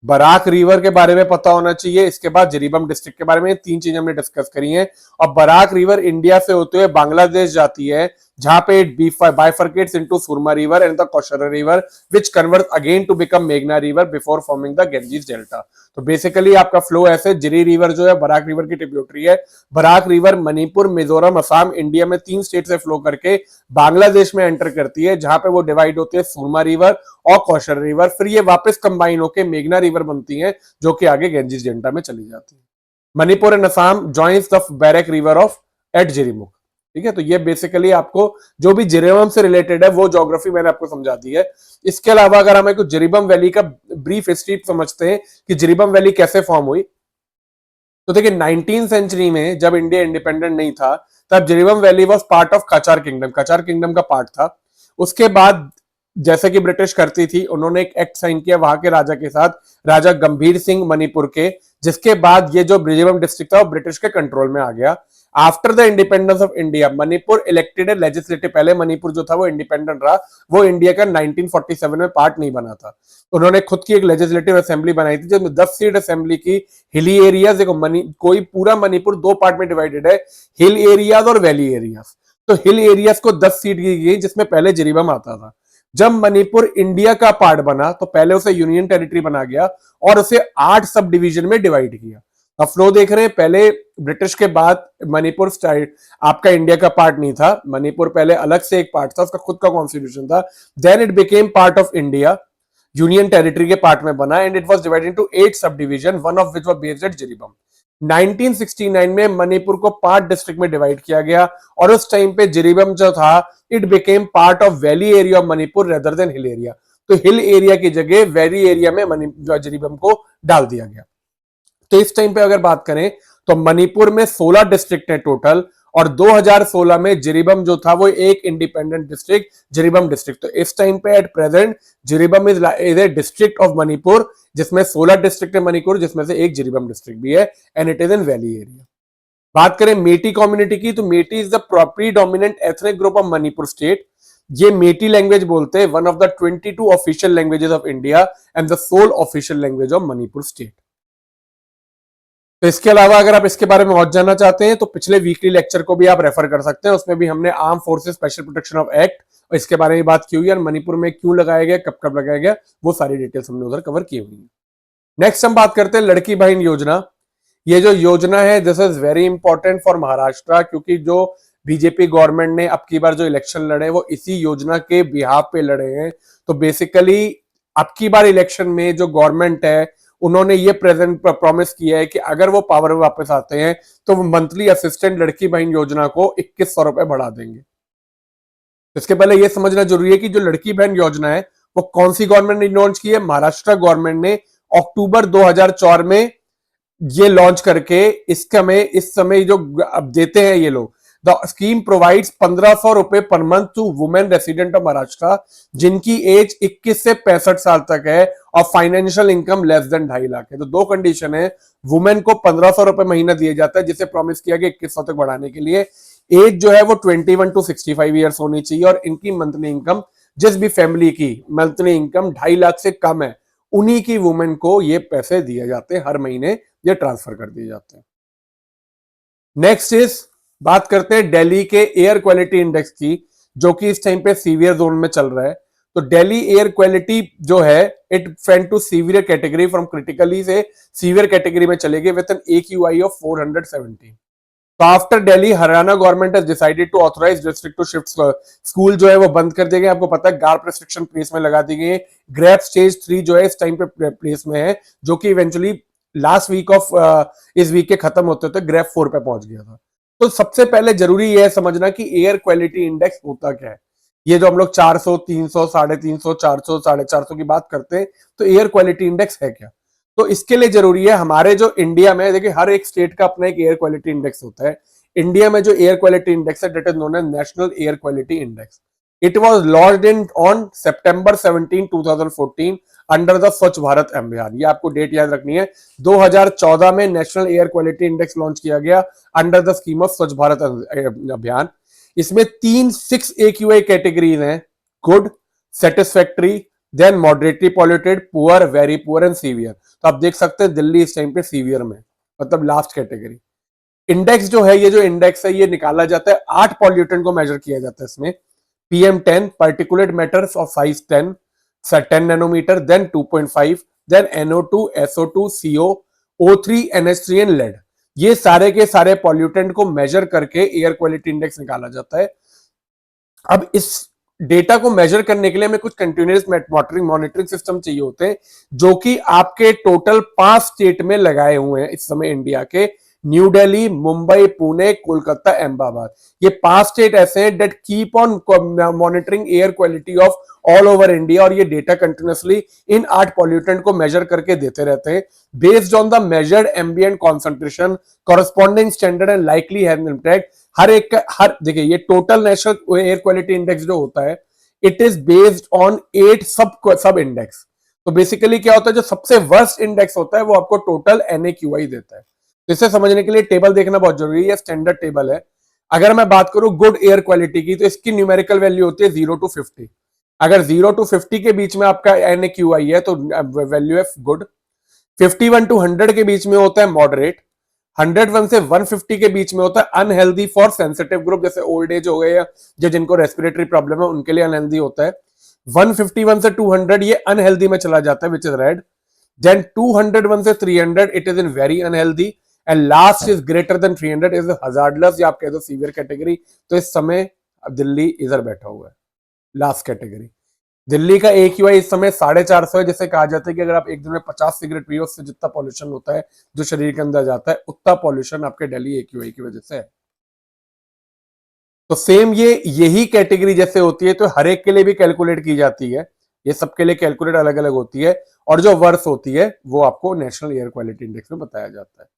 बराक रिवर के बारे में पता होना चाहिए। इसके बाद जिरीबम डिस्ट्रिक्ट के बारे में 3 चीजें हमने डिस्कस करी हैं। और बराक रिवर इंडिया से होते हुए बांग्लादेश जाती है, जहां पे it bifurcates into Surma River and the Koshara River, which converts again to become Meghna River before forming the Ganges Delta. तो बेसिकली आपका फ्लो ऐसे, जिरी रिवर जो है बराक रिवर की ट्रिब्यूटरी है। बराक रिवर मणिपुर, मिजोरम, असम, इंडिया में 3 स्टेट से फ्लो करके बांग्लादेश में एंटर करती है, जहां पे वो डिवाइड होती है सुरमा रिवर और कौशर रिवर। फिर ये वापस कंबाइन होकर मेघना रिवर बनती है, जो कि आगे गंजीज डेल्टा में चली जाती है। Manipur and Assam joins the Barak river of at Jirimukh. ठीक है, तो ये बेसिकली आपको जो भी जिरीबम से रिलेटेड है वो ज्योग्राफी मैंने आपको समझा दी है। इसके अलावा अगर हमें कुछ जिरीबम वैली का ब्रीफ हिस्ट्री समझते हैं कि जिरीबम वैली कैसे फॉर्म हुई, तो देखिए 19th सेंचुरी में जब इंडिया इंडिपेंडेंट नहीं था तब Jiribam valley was part of Cachar kingdom, Cachar kingdom का पार्ट था। उसके बाद जैसे कि ब्रिटिश करती थी, उन्होंने एक एक्ट साइन किया वहां के राजा के साथ, राजा गंभीर सिंह मणिपुर के, जिसके बाद ये जो जिरीबम डिस्ट्रिक्ट था वो ब्रिटिश के कंट्रोल में आ गया। After the independence of India Manipur elected A legislative, पहले मणिपुर जो था वो इंडिपेंडेंट रहा, वो इंडिया का 1947 में पार्ट नहीं बना था। उन्होंने खुद की एक लेजिस्लेटिव असेंबली बनाई थी जिसमें 10 सीट असेंबली की। हिली एरियाज, देखो कोई पूरा मणिपुर 2 पार्ट में डिवाइडेड है, हिल एरियाज और वैली एरियाज। तो हिल एरियाज को 10 सीट दी गई, जिसमें पहले जिरीबम आता था। जब मणिपुर इंडिया का पार्ट बना तो पहले उसे यूनियन टेरिटरी बना गया और उसे 8 सब डिवीजन में डिवाइड किया। अब फ्लो देख रहे हैं, पहले ब्रिटिश के बाद मणिपुर स्टाइल आपका इंडिया का पार्ट नहीं था, मणिपुर पहले अलग से एक पार्ट था, उसका खुद का कॉन्स्टिट्यूशन था। Then it became part of India, union territory के पार्ट में बना, and it was divided into 8 subdivision, one of which was based at Jiribam. 1969 में मणिपुर को 5 डिस्ट्रिक्ट में डिवाइड किया गया और उस टाइम पे जिरीबम जो था it became part of valley area of Manipur rather than hill area. तो हिल एरिया की जगह वैली एरिया में जिरीबम को डाल दिया गया। तो इस टाइम पे अगर बात करें तो मणिपुर में 16 डिस्ट्रिक्ट है टोटल, और 2016 में जिरीबम जो था वो एक इंडिपेंडेंट डिस्ट्रिक्ट, जिरीबम डिस्ट्रिक्ट। तो इस टाइम पे at present Jiribam is a district of Manipur, जिसमें 16 डिस्ट्रिक्ट है मणिपुर, जिसमें से एक जिरीबम डिस्ट्रिक्ट भी है, and it is in valley area. बात करें मेटी कम्युनिटी की, तो Meitei is the predominant ethnic group of Manipur state. ये मेटी लैंग्वेज बोलते हैं, one of the 22 official languages of India and the sole official language of Manipur state. तो इसके अलावा अगर आप इसके बारे में और जानना चाहते हैं तो पिछले वीकली लेक्चर को भी आप रेफर कर सकते हैं, उसमें भी हमने arm forces special protection of act और इसके बारे में बात की हुई है, और मणिपुर में क्यों लगाया गया, कब कब लगाया गया, वो सारी डिटेल्स हमने उधर कवर की हुई है। नेक्स्ट हम बात करते हैं लड़की बहन योजना। ये जो योजना है this is very important for Maharashtra, क्योंकि जो बीजेपी गवर्नमेंट ने अब की बार जो इलेक्शन लड़े वो इसी योजना के बिहाफ पे लड़े हैं। तो बेसिकली अब की बार इलेक्शन में जो गवर्नमेंट है उन्होंने ये प्रेजेंट प्रॉमिस किया है कि अगर वो पावर में वापस आते हैं तो वो मंथली असिस्टेंट लड़की बहन योजना को 2100 रुपए बढ़ा देंगे। इसके पहले ये समझना जरूरी है कि जो लड़की बहन योजना है वो कौन सी गवर्नमेंट ने लॉन्च की है। महाराष्ट्र गवर्नमेंट ने अक्टूबर 2004 में ये लॉन्च करके इस समय जो अब देते हैं ये लोग, द स्कीम प्रोवाइड्स 1500 रुपए per month to women resident of Maharashtra जिनकी एज 21 से 65 साल तक है और financial income less than 2.5 lakh है। तो दो कंडीशन है, वुमेन को 1500 रुपए महीना दिया जाता है जिसे प्रॉमिस किया गया 2100 तक बढ़ाने के लिए। एज जो है वो 21 टू 65 ईयर्स होनी चाहिए और इनकी मंथली इनकम, जिस भी फैमिली की मंथली इनकम 2.5 लाख से कम है उन्हीं की वुमेन को ये पैसे दिए जाते हैं, हर महीने ये ट्रांसफर कर दिए जाते हैं। नेक्स्ट इज बात करते हैं दिल्ली के एयर क्वालिटी इंडेक्स की, जो कि इस टाइम पे सीवियर जोन में चल रहा है। तो दिल्ली एयर क्वालिटी जो है it fell to severe category, from critically से सीवियर कैटेगरी में चलेगी विद एन AQI ऑफ 417। तो after Delhi Haryana government has decided to authorise district to shift school जो है वो बंद कर दिए गए। आपको पता है गार्ड रेस्ट्रिक्शन प्लेस में लगा दी गई है। ग्रेप स्टेज 3 जो है इस टाइम पे प्लेस में है, जो कि इवेंचुअली लास्ट वीक ऑफ इस वीक के खत्म होते होते ग्रेप 4 पे पहुंच गया था। तो सबसे पहले जरूरी यह समझना कि एयर क्वालिटी इंडेक्स होता क्या है। ये जो हम लोग 400, 300, 350, 400, 450 की बात करते हैं, तो एयर क्वालिटी इंडेक्स है क्या। तो इसके लिए जरूरी है, हमारे जो इंडिया में देखिए हर एक स्टेट का अपना एक एयर क्वालिटी इंडेक्स होता है। इंडिया में जो एयर क्वालिटी इंडेक्स है that is known as national air quality index. It was launched in on September 17, 2014 under the Swachh Bharat अभियान। ये आपको डेट याद रखनी है, 2014 में national air quality index launch किया गया अंडर द स्कीम ऑफ स्वच्छ भारत अभियान। इसमें 6 AQI कैटेगरीज हैं, good, satisfactory, then moderately polluted, poor, very poor and severe. तो आप देख सकते हैं दिल्ली इस टाइम पे सीवियर में, मतलब लास्ट कैटेगरी। इंडेक्स जो है, ये जो इंडेक्स है ये निकाला जाता है, 8 पॉल्यूटेंट को मेजर किया जाता है इसमें। PM10 particulate matters of size 10 nanometre, then 2.5, then NO2, SO2, CO, O3, NH3 and lead. ये सारे के सारे पॉल्यूटेंट को मेजर करके एयर क्वालिटी इंडेक्स निकाला जाता है। अब इस डेटा को मेजर करने के लिए हमें कुछ कंटिन्यूअस मॉनिटरिंग सिस्टम चाहिए होते हैं, जो कि आपके टोटल 5 स्टेट में लगाए हुए हैं इस समय इंडिया के, न्यू दिल्ली, मुंबई, पुणे, कोलकाता, अहमदाबाद। ये 5 स्टेट ऐसे हैं that keep on monitoring air quality of all over India, और ये डेटा कंटिन्यूअसली इन 8 पॉल्यूटेंट को मेजर करके देते रहते हैं based on the measured ambient concentration, corresponding standard and likely health impact. हर देखिए ये total national air quality index जो होता है इट इज बेस्ड ऑन 8 सब इंडेक्स। तो बेसिकली क्या होता है, जो सबसे वर्स्ट इंडेक्स होता है वो आपको टोटल NAQI देता है। तो इसे समझने के लिए टेबल देखना बहुत जरूरी है, स्टैंडर्ड टेबल है। अगर मैं बात करूं गुड एयर क्वालिटी की, तो इसकी न्यूमेरिकल वैल्यू होती है 0 to 50। अगर 0 to 50 के बीच में आपका NAQI है तो वैल्यू है गुड। 51 to 100 के बीच में होता है मॉडरेट। 101 से 150 के बीच में होता है अनहेल्दी फॉर सेंसिटिव ग्रुप, जैसे ओल्ड एज हो गए या जो जिनको रेस्पिरेटरी प्रॉब्लम है उनके लिए अनहेल्दी होता है। 151 से 200 ये अनहेल्दी में चला जाता है विच इज रेड। देन 201 से 300 it is in very unhealthy, and last is greater than 300 is hazardless, या आप कह दो सीवियर कैटेगरी। तो इस समय दिल्ली इधर बैठा हुआ है लास्ट कैटेगरी। दिल्ली का AQI इस समय 450 है, जैसे कहा जाता है कि अगर आप एक दिन में 50 सिगरेट पियो उससे जितना पॉल्यूशन होता है जो शरीर के अंदर जाता है उतना पॉल्यूशन आपके दिल्ली AQI की वजह से है। तो सेम यही कैटेगरी जैसे होती है तो हर एक के लिए भी कैलकुलेट की जाती है, ये सबके लिए कैलकुलेट अलग अलग होती है, और जो वर्स होती है वो आपको नेशनल एयर क्वालिटी इंडेक्स में बताया जाता है।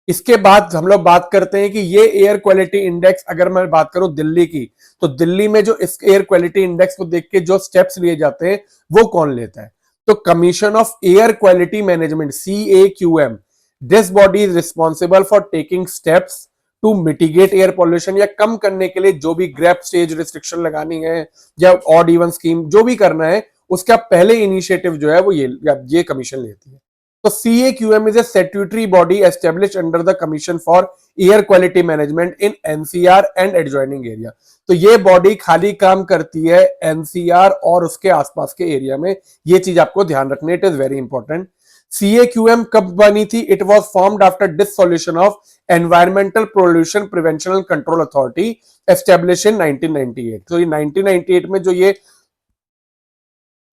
इसके बाद हम लोग बात करते हैं कि ये एयर क्वालिटी इंडेक्स, अगर मैं बात करूं दिल्ली की, तो दिल्ली में जो इस एयर क्वालिटी इंडेक्स को देख के जो स्टेप्स लिए जाते हैं वो कौन लेता है? तो commission of air quality management, CAQM, this body is responsible for taking steps to mitigate air pollution, या कम करने के लिए जो भी ग्रेप स्टेज रिस्ट्रिक्शन लगानी है या ऑड इवन स्कीम जो भी करना है, उसका पहले इनिशिएटिव जो है वो ये कमीशन लेती है। तो CAQM is a statutory body established under the Commission for Air Quality Management in NCR and adjoining area। तो ये बॉडी खाली काम करती है NCR और उसके आसपास के एरिया में, ये चीज आपको ध्यान रखनी है, it is very important. CAQM कब बनी थी? It was formed after dissolution of environmental pollution prevention and control authority establish in 1998। तो ये 1998 में जो ये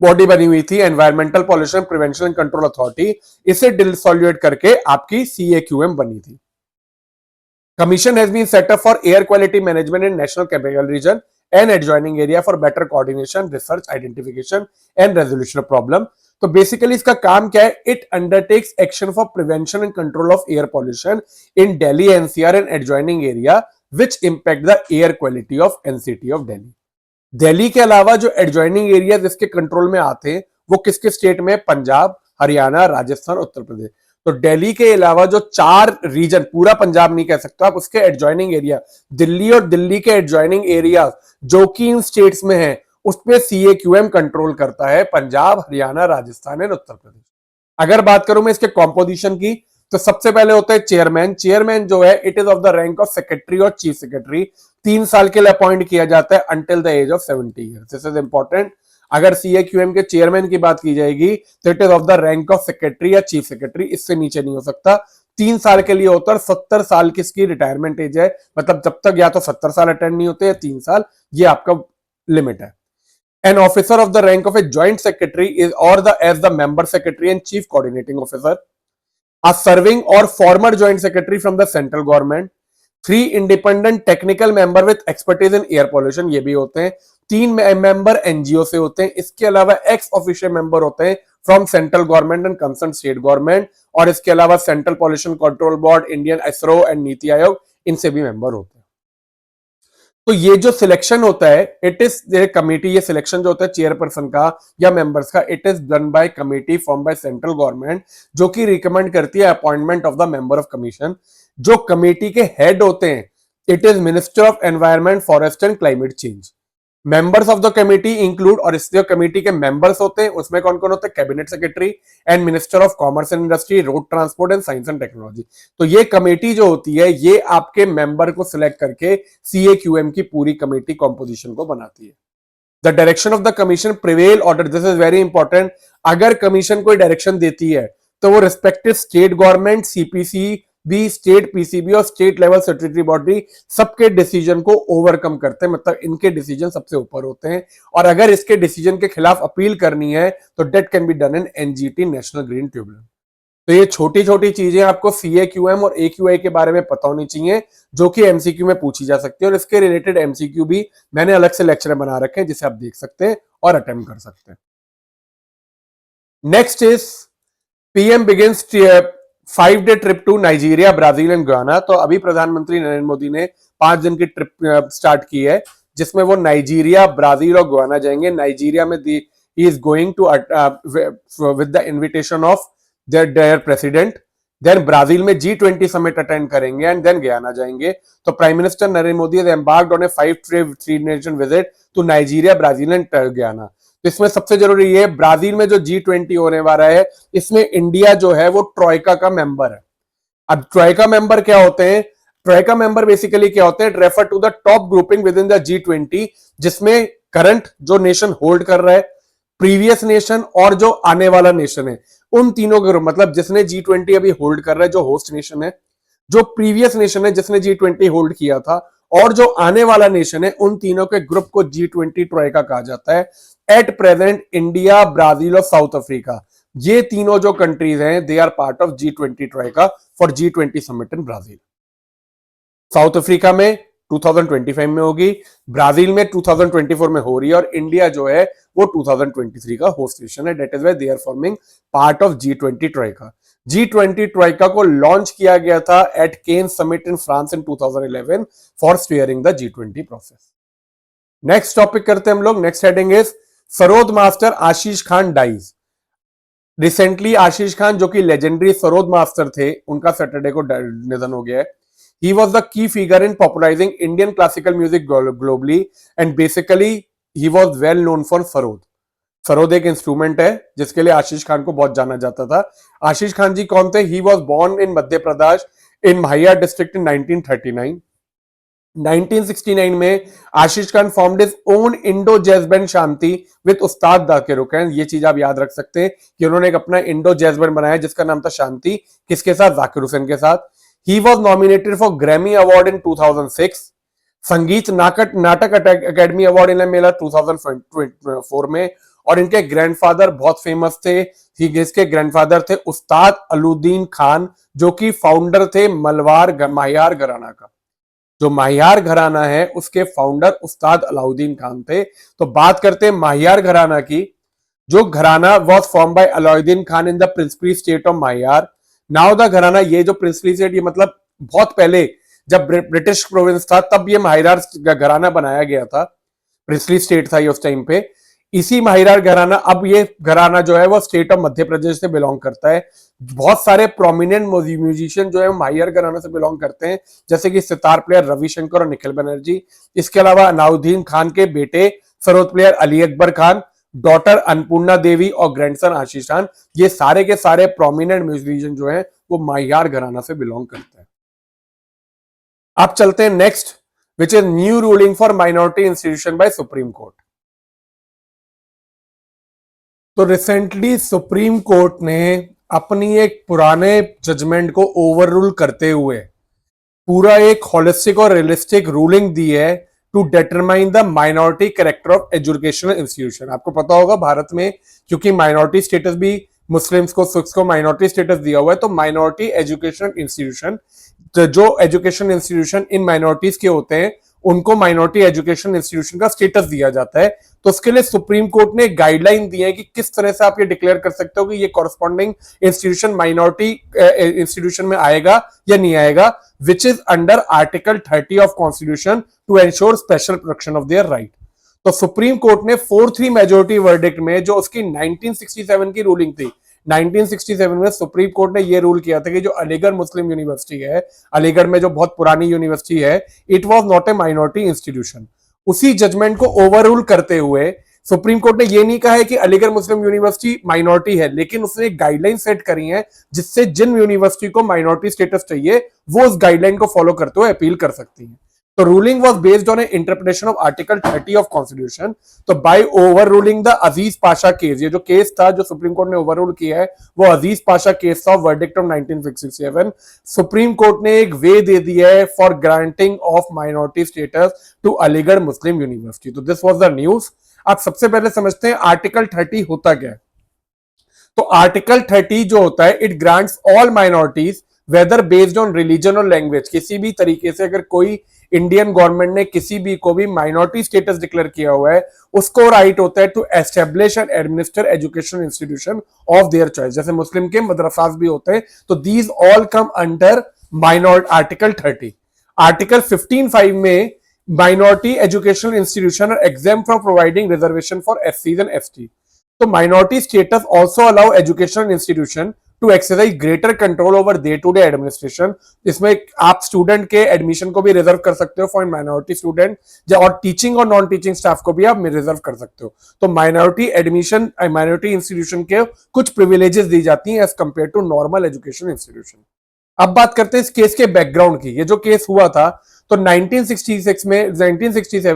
बॉडी बनी हुई थी, environmental pollution prevention and control authority, इसे डिसोल्यूट करके आपकी CAQM बनी थी। Commission has been set up for air quality management in national capital region and adjoining area for better coordination, research, identification and resolution of problem। तो basically इसका काम क्या है? It undertakes action for prevention and control of air pollution in Delhi NCR and adjoining area which impact the air quality of NCT of Delhi। Delhi के अलावा जो adjoining areas इसके control में आते हैं वो किसके स्टेट में? पंजाब, हरियाणा, राजस्थान, उत्तर प्रदेश। तो दिल्ली के अलावा जो 4 रीजन, पूरा पंजाब नहीं कह सकते आप, उसके एडजॉइनिंग एरिया, दिल्ली और दिल्ली के एडजॉइनिंग एरिया जो कि इन स्टेट्स में है, उसमें CAQM कंट्रोल करता है, पंजाब, हरियाणा, राजस्थान एंड उत्तर प्रदेश। अगर बात करूं मैं इसके कॉम्पोजिशन की, तो सबसे पहले होता है चेयरमैन। चेयरमैन जो है it is of the rank of secretary और चीफ सेक्रेटरी, 3 साल के लिए अपॉइंट किया जाता है until the age of 70 years. This is important. अगर CAQM के चेयरमैन की बात की जाएगी तो it is of the rank of secretary या चीफ सेक्रेटरी, इससे नीचे नहीं हो सकता। 3 साल के लिए होता है। 70 साल की इसकी रिटायरमेंट एज है, मतलब जब तक या तो 70 साल अटेंड नहीं होते या 3 साल, ये आपका लिमिट है। An officer of the rank of a joint secretary is or the as the member secretary and chief coordinating officer, a serving or former joint secretary from the central government, 3 independent technical member with expertise in air pollution, ये भी होते हैं। 3 member NGO से होते हैं। इसके अलावा x official member होते हैं from central government and concern state government, और इसके अलावा central pollution control board, Indian ISRO and NITI Aayog, इनसे भी मेंबर होते हैं। तो ये जो सिलेक्शन होता है, इट इज कमेटी, ये सिलेक्शन जो होता है चेयरपर्सन का या मेंबर्स का, it is done bye committee form by central government, जो कि रिकमेंड करती है appointment of the member of commission. जो कमेटी के हेड होते हैं, it is minister of environment, forest and climate change. Members of the committee include, और इस जो कमेटी के मेंबर्स होते हैं उसमें कौन कौन होता है? Cabinet secretary and minister of commerce and industry, road transport and science and technology. तो ये कमेटी जो होती है, ये आपके मेंबर को सिलेक्ट करके CAQM की पूरी कमेटी कॉम्पोजिशन को बनाती है। The direction of the commission prevail order, this is very important. अगर कमीशन कोई डायरेक्शन देती है तो वो रिस्पेक्टिव स्टेट गवर्नमेंट, CPC भी, स्टेट PCB और स्टेट लेवल स्टैट्यूटरी बॉडी सबके डिसीजन को ओवरकम करते हैं, मतलब इनके डिसीजन सबसे ऊपर होते हैं। और अगर इसके डिसीजन के खिलाफ अपील करनी है तो date can be done in NGT, national green tribunal. तो ये छोटी छोटी चीजें आपको CAQM और AQI के बारे में पता होनी चाहिए, जो कि MCQ में पूछी जा सकती है, और इसके रिलेटेड MCQ भी मैंने अलग से लेक्चर बना रखे हैं जिसे आप देख सकते हैं और अटेम्प्ट कर सकते हैं। Next is PM begins 5-day trip to Nigeria, Brazil and Guyana. तो अभी प्रधानमंत्री नरेंद्र मोदी ने 5 दिन की ट्रिप स्टार्ट की है, जिसमें वो नाइजीरिया, ब्राजील और गुयाना जाएंगे। नाइजीरिया में he is going to with the invitation of their president. Then Brazil में G20 समिट अटेंड करेंगे एंड देन गुयाना जाएंगे। तो prime minister Narendra Modi has embarked on a 5-day 3-nation visit to Nigeria, Brazil and Guyana. तो इसमें सबसे जरूरी ये, Brazil में जो G20 होने वाला है, इसमें इंडिया जो है वो ट्रॉयका का मेंबर है। अब ट्रॉयका मेंबर क्या होते हैं? ट्रॉयका मेंबर बेसिकली क्या होते हैं? Refer to the top grouping within the G20, जिसमें करंट जो नेशन होल्ड कर रहा है, प्रीवियस नेशन और जो आने वाला नेशन है, उन तीनों के, मतलब जिसने G20 अभी होल्ड कर रहा है जो होस्ट नेशन है, जो प्रीवियस नेशन है जिसने G20 होल्ड किया था, और जो आने वाला नेशन है, उन तीनों के ग्रुप को G20 ट्रॉयका कहा जाता है। एट प्रेजेंट इंडिया, ब्राजील और साउथ अफ्रीका, ये तीनों जो कंट्रीज हैं, they are part of G20 troika for G20 summit in Brazil. South Africa में 2025 में होगी, ब्राजील में 2024 में हो रही है, और इंडिया जो है वो 2023 का होस्ट नेशन है। That is why they are forming part of G20 troika. G20 troika को लॉन्च किया गया था at Cannes summit in France in 2011 for steering the G20 process. Next topic करते हैं हम लोग। Next heading is sarod master Ashish Khan dies. Recently Ashish Khan जो कि लेजेंडरी सरोद मास्टर थे, उनका सैटरडे को निधन हो गया है। He was the key figure in popularizing Indian classical music globally and basically he was well known for sarod। Sarod एक इंस्ट्रूमेंट है जिसके लिए आशीष खान को बहुत जाना जाता था। आशीष खान जी कौन थे? He was born in Madhya Pradesh in Mahyar district in 1939। 1969 में Ashish Khan formed his own Indo jazz band Shanti with Ustad Zakir Hussain. ये चीज आप याद रख सकते हैं कि उन्होंने एक अपना इंडो जैज बैंड बनाया जिसका नाम था शांति। किसके साथ? जाकिर हुसैन के साथ। He was nominated for Grammy Award in 2006। संगीत नाटक अकेडमी अवार्ड इन्हें मिला 2004 में। और इनके ग्रैंडफादर बहुत फेमस थे। इसके ग्रैंडफादर थे उस्ताद अलुद्दीन खान, जो कि फाउंडर थे माहियार घराना का। जो माहियार घराना है उसके फाउंडर उस्ताद अलाउद्दीन खान थे। तो बात करते हैं माहियार घराना की। जो gharana was formed by Allauddin Khan in the princely state of Maihar. Now the gharana, ये जो प्रिंसली स्टेट, ये मतलब बहुत पहले जब ब्रिटिश प्रोविंस था तब ये माहियार घराना बनाया गया था। प्रिंसली स्टेट था ये उस टाइम पे। इसी माहियार घराना, अब ये घराना जो है वो स्टेट ऑफ मध्य प्रदेश से बिलोंग करता है। बहुत सारे प्रोमिनेंट म्यूजिशियन जो है माहियार घराना से बिलोंग करते हैं, जैसे कि सितार प्लेयर रविशंकर और निखिल बनर्जी। इसके अलावा अलाउद्दीन खान के बेटे सरोद प्लेयर अली अकबर खान, डॉटर अन्नपूर्णा देवी और ग्रैंडसन आशीष खान, ये सारे के सारे प्रोमिनेंट म्यूजिशियन जो हैं वो माहियार घराना से बिलोंग करते हैं। अब चलते हैं next, which is new ruling for minority institution by supreme court. तो रिसेंटली सुप्रीम कोर्ट ने अपनी एक पुराने जजमेंट को ओवररूल करते हुए पूरा एक होलिस्टिक और रियलिस्टिक रूलिंग दी है to determine the minority character of educational institution. आपको पता होगा भारत में क्योंकि माइनॉरिटी स्टेटस भी मुस्लिम्स को, सिख्स को माइनॉरिटी स्टेटस दिया हुआ है, तो माइनॉरिटी एजुकेशनल इंस्टीट्यूशन, जो एजुकेशन इंस्टीट्यूशन इन माइनॉरिटीज के होते हैं उनको माइनॉरिटी एजुकेशन इंस्टीट्यूशन का स्टेटस दिया जाता है। तो उसके लिए सुप्रीम कोर्ट ने गाइडलाइन दी है कि किस तरह से आप ये डिक्लेयर कर सकते हो कि ये कॉरस्पॉन्डिंग इंस्टीट्यूशन माइनॉरिटी इंस्टीट्यूशन में आएगा या नहीं आएगा, which is under article 30 of constitution to ensure special protection of their right. तो सुप्रीम कोर्ट ने 4-3 मेजोरिटी वर्डिक्ट में, जो उसकी 1967 की रूलिंग थी, 1967 में सुप्रीम कोर्ट ने यह रूल किया था कि जो अलीगढ़ मुस्लिम यूनिवर्सिटी है, अलीगढ़ में जो बहुत पुरानी यूनिवर्सिटी है, it was not a minority institution. उसी जजमेंट को ओवररूल करते हुए सुप्रीम कोर्ट ने यह नहीं कहा है कि अलीगढ़ मुस्लिम यूनिवर्सिटी माइनॉरिटी है, लेकिन उसने एक गाइडलाइन सेट करी है जिससे जिन यूनिवर्सिटी को माइनॉरिटी स्टेटस चाहिए वो उस गाइडलाइन को फॉलो करते हुए अपील कर सकती है। तो ruling was based on a interpretation of article 30 of constitution. तो by overruling the Aziz Pasha case, ये जो केस था जो सुप्रीम कोर्ट ने ओवररूल किया है वो अजीज पाशा केस था, वर्डिक्ट ऑफ 1967। सुप्रीम कोर्ट ने एक वे दे दिया है for granting of minority status to Aligarh Muslim University. तो दिस वाज द न्यूज। आप सबसे पहले समझते हैं आर्टिकल 30 होता क्या है। तो आर्टिकल 30 जो होता है, it grants all minorities whether based on religion और लैंग्वेज, किसी भी तरीके से अगर कोई इंडियन गवर्नमेंट ने किसी भी को भी माइनॉरिटी स्टेटस डिक्लेयर किया हुआ है, उसको राइट होता है to establish and administer education institution of their choice. जैसे मुस्लिम के मदरसास भी होते हैं, तो these all come under minority article 30। Article 15(5) में minority educational institution are exempt from providing reservation for एससीज एंड एसटी। तो minority status also allow educational institution to exercise greater control over day to day administration. इसमें आप student के admission को भी reserve कर सकते हो फॉर माइनॉरिटी स्टूडेंट, और टीचिंग और नॉन टीचिंग स्टाफ को भी आप रिजर्व कर सकते हो। तो माइनॉरिटी एडमिशन, माइनॉरिटी इंस्टीट्यूशन के कुछ प्रिविलेजेस दी जाती हैं as compare to normal education institution. अब बात करते हैं इस केस के बैकग्राउंड की। ये जो केस हुआ था तो 1967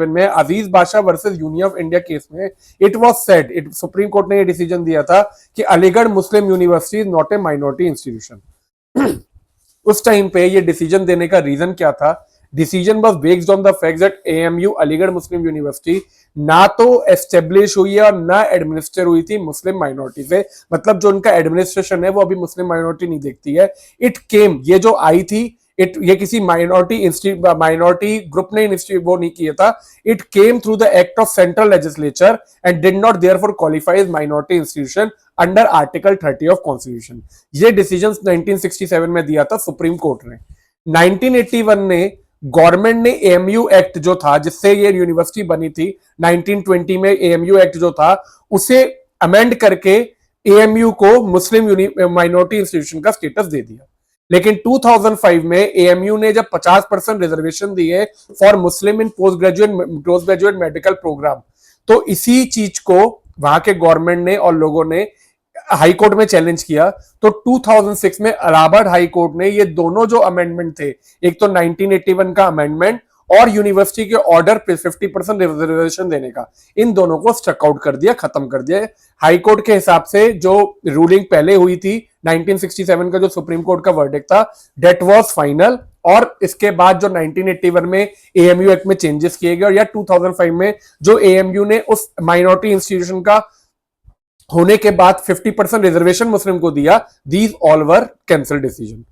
में Aziz Badshah versus union of India case में it was said, supreme court ने ये डिसीजन दिया था कि Aligarh Muslim university is not a minority institution. उस टाइम पे ये डिसीजन देने का रीजन क्या था? Decision was based on the fact that AMU Aligarh Muslim university ना तो एस्टेब्लिश हुई है और ना एडमिनिस्टर हुई थी मुस्लिम माइनॉरिटी से, मतलब जो उनका एडमिनिस्ट्रेशन है वो अभी मुस्लिम माइनॉरिटी नहीं देखती है। इट केम, ये जो आई थी ये किसी माइनॉरिटी ग्रुप ने वो नहीं किया था. It came through the act of central legislature and did not therefore qualify as minority institution under article 30 of constitution. ये डिसीजन 1967 में दिया था सुप्रीम कोर्ट ने. 1981 ने गवर्नमेंट ने एएमयू एक्ट जो था जिससे ये यूनिवर्सिटी बनी थी 1920 में, एएमयू एक्ट जो था उसे अमेंड करके एएमयू को मुस्लिम माइनॉरिटी इंस्टीट्यूशन का स्टेटस दे दिया. लेकिन 2005 में एएमयू ने जब 50% रिजर्वेशन दिए for Muslim in post graduate medical programme, तो इसी चीज को वहां के गवर्नमेंट ने और लोगों ने हाई कोर्ट में चैलेंज किया. तो 2006 में इलाहाबाद हाई कोर्ट ने ये दोनों जो अमेंडमेंट थे, एक तो 1981 का अमेंडमेंट और यूनिवर्सिटी के ऑर्डर पे 50% रिजर्वेशन देने का, इन दोनों को स्ट्रक आउट कर दिया, खत्म कर दिया. हाई कोर्ट के हिसाब से जो रूलिंग पहले हुई थी 1967 का जो सुप्रीम कोर्ट का वर्डिक्ट था, दैट वाज फाइनल. और इसके बाद जो 1981 में एएमयू एक्ट में चेंजेस किए गए और या 2005 में जो एएमयू ने उस माइनॉरिटी इंस्टीट्यूशन का होने के बाद 50% रिजर्वेशन मुस्लिम को दिया, these all were cancel decision.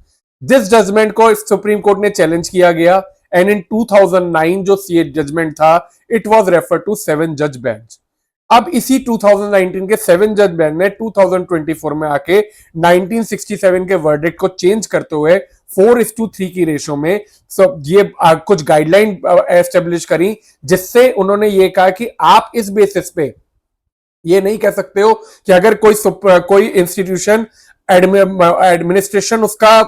This judgement को सुप्रीम कोर्ट ने चैलेंज किया गया एंड इन 2009 जो सीए जजमेंट था, इट वाज रेफर टू 7 जज बेंच. अब इसी 2019 के 7 जज बेंच ने 2024 में आके 1967 के वर्डिक्ट को चेंज करते हुए 4:3 की रेशो में ये कुछ गाइडलाइन एस्टेब्लिश करी, जिससे उन्होंने ये कहा कि आप इस बेसिस पे ये नहीं कह सकते हो कि अगर कोई इंस्टीट्यूशन एडमिनिस्ट्रेशन उसका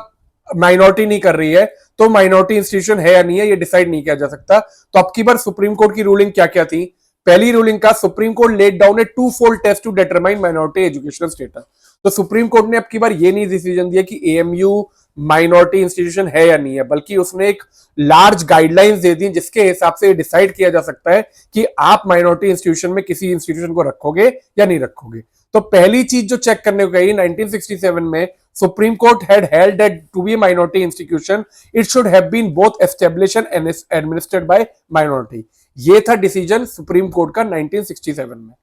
माइनॉरिटी नहीं कर रही है तो माइनॉरिटी इंस्टीट्यूशन है या नहीं है, ये डिसाइड नहीं किया जा सकता. तो अब की बार सुप्रीम कोर्ट की रूलिंग क्या क्या थी? पहली रूलिंग का supreme court laid down a 2-fold test to determine minority educational status. तो सुप्रीम कोर्ट ने अब की बार ये नहीं डिसीजन दिया कि एएमयू माइनॉरिटी इंस्टीट्यूशन है या नहीं है, बल्कि उसने एक लार्ज गाइडलाइंस दे दी जिसके हिसाब से डिसाइड किया जा सकता है कि आप माइनॉरिटी इंस्टीट्यूशन में किसी इंस्टीट्यूशन को रखोगे या नहीं रखोगे. तो पहली चीज जो चेक करने को गई 1967 में, supreme court had held that to be minority institution it should have been both established and administered by minority. ये था डिसीजन सुप्रीम कोर्ट का 1967 में.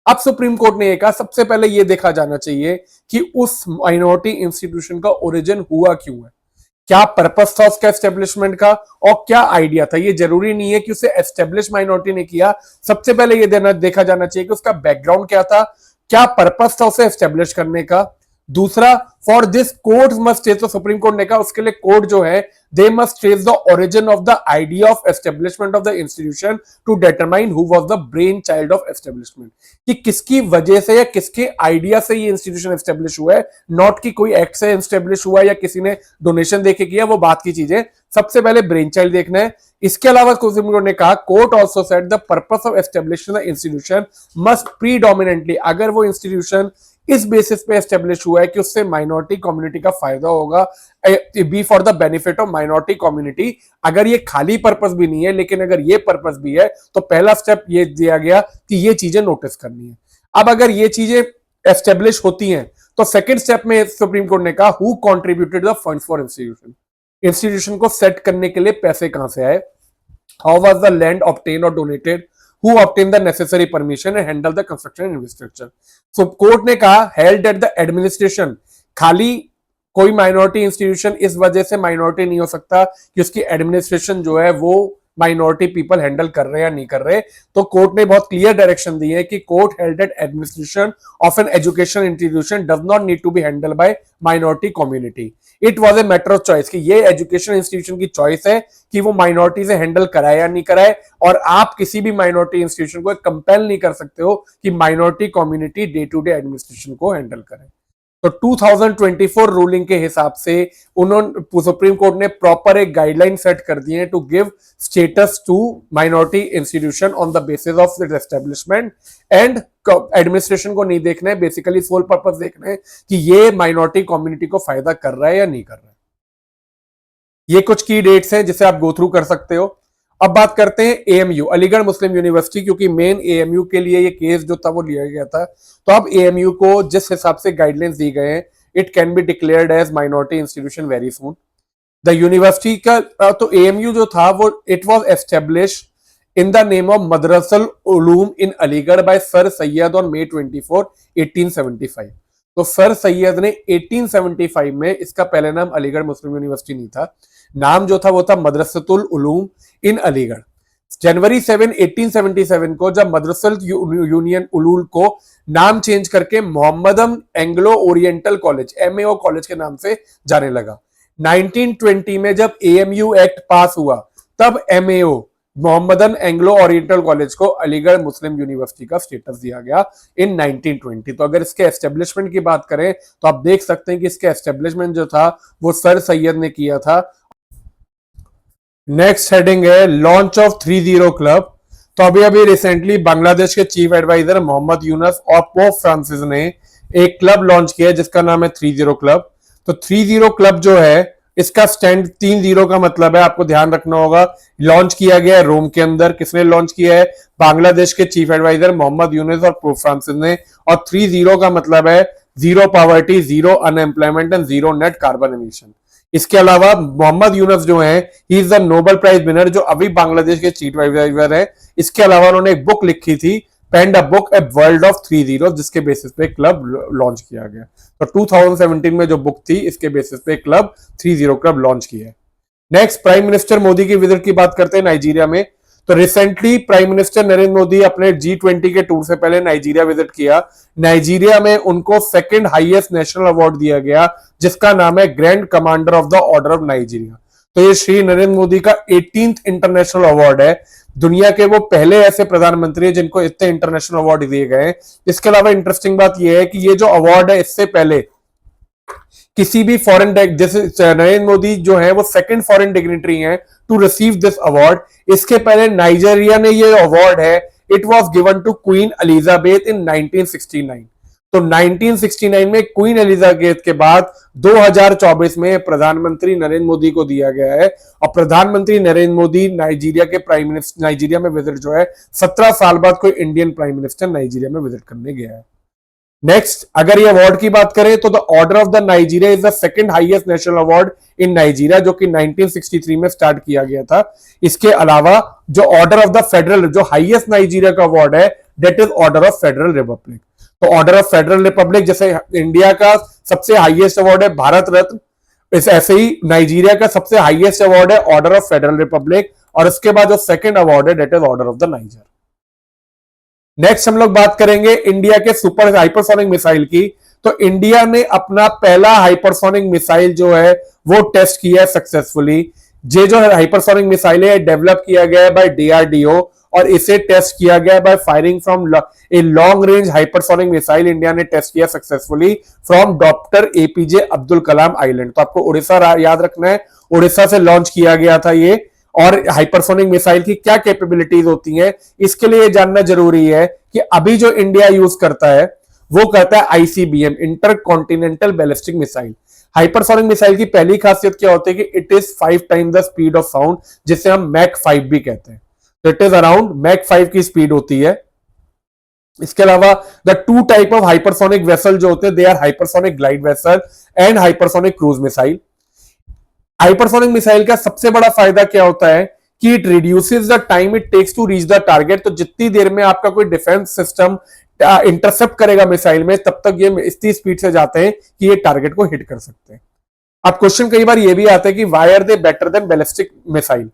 अब सुप्रीम कोर्ट ने कहा सबसे पहले यह देखा जाना चाहिए कि उस माइनॉरिटी इंस्टीट्यूशन का ओरिजिन हुआ क्यों है, क्या पर्पस था उसका एस्टेब्लिशमेंट का और क्या आइडिया था. ये जरूरी नहीं है कि उसे एस्टेब्लिश माइनॉरिटी ने किया, सबसे पहले ये देखा जाना चाहिए कि उसका बैकग्राउंड क्या था, क्या पर्पस था उसे एस्टेब्लिश करने का. दूसरा, for this court must trace, तो सुप्रीम कोर्ट ने कहा उसके लिए कोर्ट जो है they must trace the origin of the idea of establishment of the institution to determine who was the brainchild of establishment, कि किसकी वजह से या किसके आइडिया से ये इंस्टीट्यूशन एस्टेब्लिश हुआ है, नॉट कि कोई एक्ट से एस्टेब्लिश हुआ या किसी ने डोनेशन देके किया, वो बात की चीजें. सबसे पहले ब्रेन चाइल्ड देखना है. इसके अलावा सुप्रीम कोर्ट ने कहा court also said the purpose of establishing the institution must predominantly, अगर वो इंस्टीट्यूशन इस बेसिस पे एस्टेब्लिश हुआ है कि उससे माइनॉरिटी कम्युनिटी का फायदा होगा, be for the benefit of minority community. अगर ये खाली पर्पस भी नहीं है लेकिन अगर ये पर्पस भी है तो पहला स्टेप ये दिया गया कि ये चीजें नोटिस करनी है. अब अगर ये चीजें एस्टेब्लिश होती हैं तो सेकंड स्टेप में सुप्रीम कोर्ट ने कहा who contributed the funds for institution, institution को सेट करने के लिए पैसे कहां से आए, how was the land obtain और donated, who obtained the necessary permission and handle the construction and infrastructure. So court ने कहा held at the administration, खाली कोई माइनॉरिटी इंस्टीट्यूशन इस वजह से माइनॉरिटी नहीं हो सकता कि उसकी एडमिनिस्ट्रेशन जो है वो माइनॉरिटी पीपल हैंडल कर रहे हैं या नहीं कर रहे. तो कोर्ट ने बहुत क्लियर डायरेक्शन दी है कि court held that administration of an education institution does not need to be handled by minority community. It was a matter of choice कि ये एजुकेशन इंस्टीट्यूशन की चॉइस है कि वो माइनॉरिटी से हैंडल कराए या नहीं कराए, और आप किसी भी माइनॉरिटी इंस्टीट्यूशन को कंपेल नहीं कर सकते हो कि minority community day to day administration को हैंडल करे. तो 2024 रूलिंग के हिसाब से उन्होंने सुप्रीम कोर्ट ने प्रॉपर एक गाइडलाइन सेट कर दी है to give status to minority institution on the basis of its establishment, and administration को नहीं देखना है, बेसिकली सोल पर्पस देखना है कि ये माइनॉरिटी कम्युनिटी को फायदा कर रहा है या नहीं कर रहा है. ये कुछ की डेट्स हैं जिसे आप गो थ्रू कर सकते हो. अब बात करते हैं एएमयू, अलीगढ़ मुस्लिम यूनिवर्सिटी, क्योंकि मेन एएमयू के लिए ये केस जो था वो लिया गया था. तो अब एएमयू को जिस हिसाब से गाइडलाइंस दी गए हैं, it can be declared as minority institution very soon. The university का तो एएमयू जो था वो it was established in the name of Madrasal Uloom in Aligarh by Sir Sayyid on May 24, 1875. तो सर सैयद ने 1875 में, इसका पहले नाम अलीगढ़ मुस्लिम यूनिवर्सिटी नहीं था, नाम जो था वो था मदरसतुल उलूम इन अलीगढ़। जनवरी 7, 1877 को जब मदरसतुल यूनियन उलूल को नाम चेंज करके Mohammedan Anglo oriental college MAO college के नाम से जाने लगा। 1920 में जब एएमयू एक्ट पास हुआ तब MAO Mohammedan Anglo oriental college को अलीगढ़ मुस्लिम यूनिवर्सिटी का स्टेटस दिया गया इन 1920। तो अगर इसके एस्टेब्लिशमेंट की बात करें तो आप देख सकते हैं कि इसके एस्टेब्लिशमेंट जो था वो सर सैयद ने किया था। नेक्स्ट हेडिंग है लॉन्च ऑफ 30 क्लब। तो अभी अभी रिसेंटली बांग्लादेश के चीफ एडवाइजर मोहम्मद यूनस और पोप फ्रांसिस ने एक क्लब लॉन्च किया जिसका नाम है 30 क्लब। तो 30 क्लब जो है इसका स्टैंड 30 का मतलब है, आपको ध्यान रखना होगा, लॉन्च किया गया है रोम के अंदर। किसने लॉन्च किया है? बांग्लादेश के चीफ एडवाइजर मोहम्मद यूनस और पोप फ्रांसिस ने। और 30 का मतलब है zero poverty, zero unemployment and zero net carbon emission. इसके अलावा मोहम्मद यूनस जो है he is the Nobel prize winner, जो अभी बांग्लादेश के चीफ एडवाइजर है। इसके अलावा उन्होंने एक बुक लिखी थी, penned a book a world of 30, जिसके बेसिस पे क्लब लॉन्च किया गया। तो 2017 में जो बुक थी इसके बेसिस पे क्लब 30 क्लब लॉन्च किया है। नेक्स्ट, प्राइम मिनिस्टर मोदी की विजिट की बात करते हैं नाइजीरिया में। तो recently prime minister Narendra Modi अपने G20 के टूर से पहले नाइजीरिया विजिट किया। नाइजीरिया में उनको सेकंड हाईएस्ट नेशनल अवार्ड दिया गया जिसका नाम है grand commander of the order of Nigeria. तो ये श्री नरेंद्र मोदी का 18th इंटरनेशनल अवार्ड है। दुनिया के वो पहले ऐसे प्रधानमंत्री हैं जिनको इतने इंटरनेशनल अवार्ड दिए गए। इसके अलावा इंटरेस्टिंग बात यह है कि ये जो अवार्ड है इससे पहले किसी भी फॉरेन, जैसे नरेंद्र मोदी जो है वो सेकंड फॉरेन डिग्निटरी हैं टू रिसीव दिस अवार्ड। इसके पहले नाइजीरिया ने ये अवार्ड है, it was given to Queen Elizabeth in 1969। तो 1969 में क्वीन एलिजाबेथ के बाद 2024 में प्रधानमंत्री नरेंद्र मोदी को दिया गया है। और प्रधानमंत्री नरेंद्र मोदी नाइजीरिया के प्राइम मिनिस्टर, नाइजीरिया में विजिट जो है 17 साल बाद कोई इंडियन प्राइम मिनिस्टर नाइजीरिया में विजिट करने गया है। नेक्स्ट, अगर ये अवार्ड की बात करें तो the order of the Nigeria is the second highest national award in Nigeria, जो कि 1963 में स्टार्ट किया गया था। इसके अलावा जो ऑर्डर ऑफ द फेडरल, जो हाईएस्ट नाइजीरिया का अवार्ड है, that is order of federal Republic. तो ऑर्डर ऑफ फेडरल रिपब्लिक, जैसे इंडिया का सबसे हाईएस्ट अवार्ड है भारत रत्न, इस ऐसे ही नाइजीरिया का सबसे हाईएस्ट अवार्ड है ऑर्डर ऑफ फेडरल रिपब्लिक। और उसके बाद जो सेकंड अवार्ड है that is order of the niger. Next हम लोग बात करेंगे इंडिया के सुपर हाइपरसोनिक मिसाइल की। तो इंडिया ने अपना पहला हाइपरसोनिक मिसाइल जो है वो टेस्ट किया है सक्सेसफुली। ये जो हाइपरसोनिक मिसाइल है डेवलप किया गया है बाय डीआरडीओ और इसे टेस्ट किया गया by firing from a long range hypersonic missile. India ने टेस्ट किया successfully from doctor APJ Abdul Kalam island. तो आपको उड़ीसा याद रखना है, उड़ीसा से लॉन्च किया गया था ये। और हाइपरसोनिक मिसाइल की क्या कैपेबिलिटीज होती हैं, इसके लिए जानना जरूरी है कि अभी जो इंडिया यूज करता है वो करता है ICBM, inter continental ballistic missile. Hypersonic missile की पहली खासियत क्या होती है कि it is 5 times the speed of sound, जिसे हम मैक 5 भी कहते हैं। तो इट इज अराउंड मैक 5 की स्पीड होती है। इसके अलावा the two type of hypersonic vessel जो होते हैं, they are hypersonic glide vessel and hypersonic cruise missile. Hypersonic missile का सबसे बड़ा फायदा क्या होता है कि it reduces the time it takes to reach the target. तो जितनी देर में आपका कोई डिफेंस सिस्टम इंटरसेप्ट करेगा मिसाइल में, तब तक ये इतनी स्पीड से जाते हैं कि ये टारगेट को हिट कर सकते हैं। अब क्वेश्चन कई बार ये भी आता है कि why are they better than ballistic missile.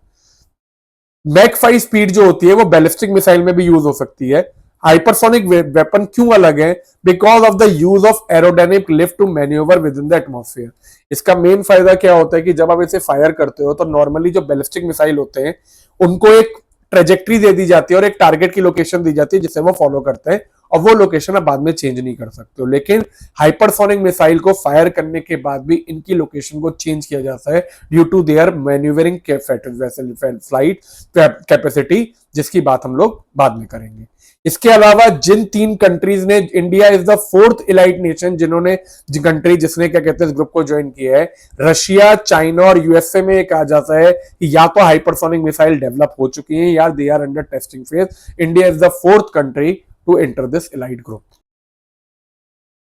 Mach 5 speed जो होती है वो बैलिस्टिक मिसाइल में भी यूज हो सकती है। हाइपरसोनिक वेपन क्यों अलग है? Because of the use of aerodynamic lift to manoeuvre within the atmosphere. इसका मेन फायदा क्या होता है कि जब आप इसे फायर करते हो तो नॉर्मली जो बैलिस्टिक मिसाइल होते हैं उनको एक ट्रेजेक्ट्री दे दी जाती है और एक टारगेट की लोकेशन दी जाती है जिसे वो फॉलो करते हैं, और वो लोकेशन आप बाद में चेंज नहीं कर सकते हो। लेकिन हाइपरसोनिक मिसाइल को फायर करने के बाद भी इनकी लोकेशन को चेंज किया जाता है due to their manoeuvring flight capacity, जिसकी बात हम लोग बाद में करेंगे। इसके अलावा जिन 3 कंट्रीज ने, India is the 4th elite nation जिसने क्या कहते हैं इस ग्रुप को ज्वाइन किया है। रशिया, चाइना और यूएसए में कहा जाता है कि या तो हाइपरसोनिक मिसाइल डेवलप हो चुकी हैं या they are under testing phase. India is the 4th country to enter this elite group.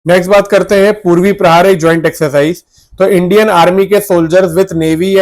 Next बात करते हैं पूर्वी प्रहार, एक ज्वाइंट एक्सरसाइज। तो इंडियन आर्मी के soldiers with navy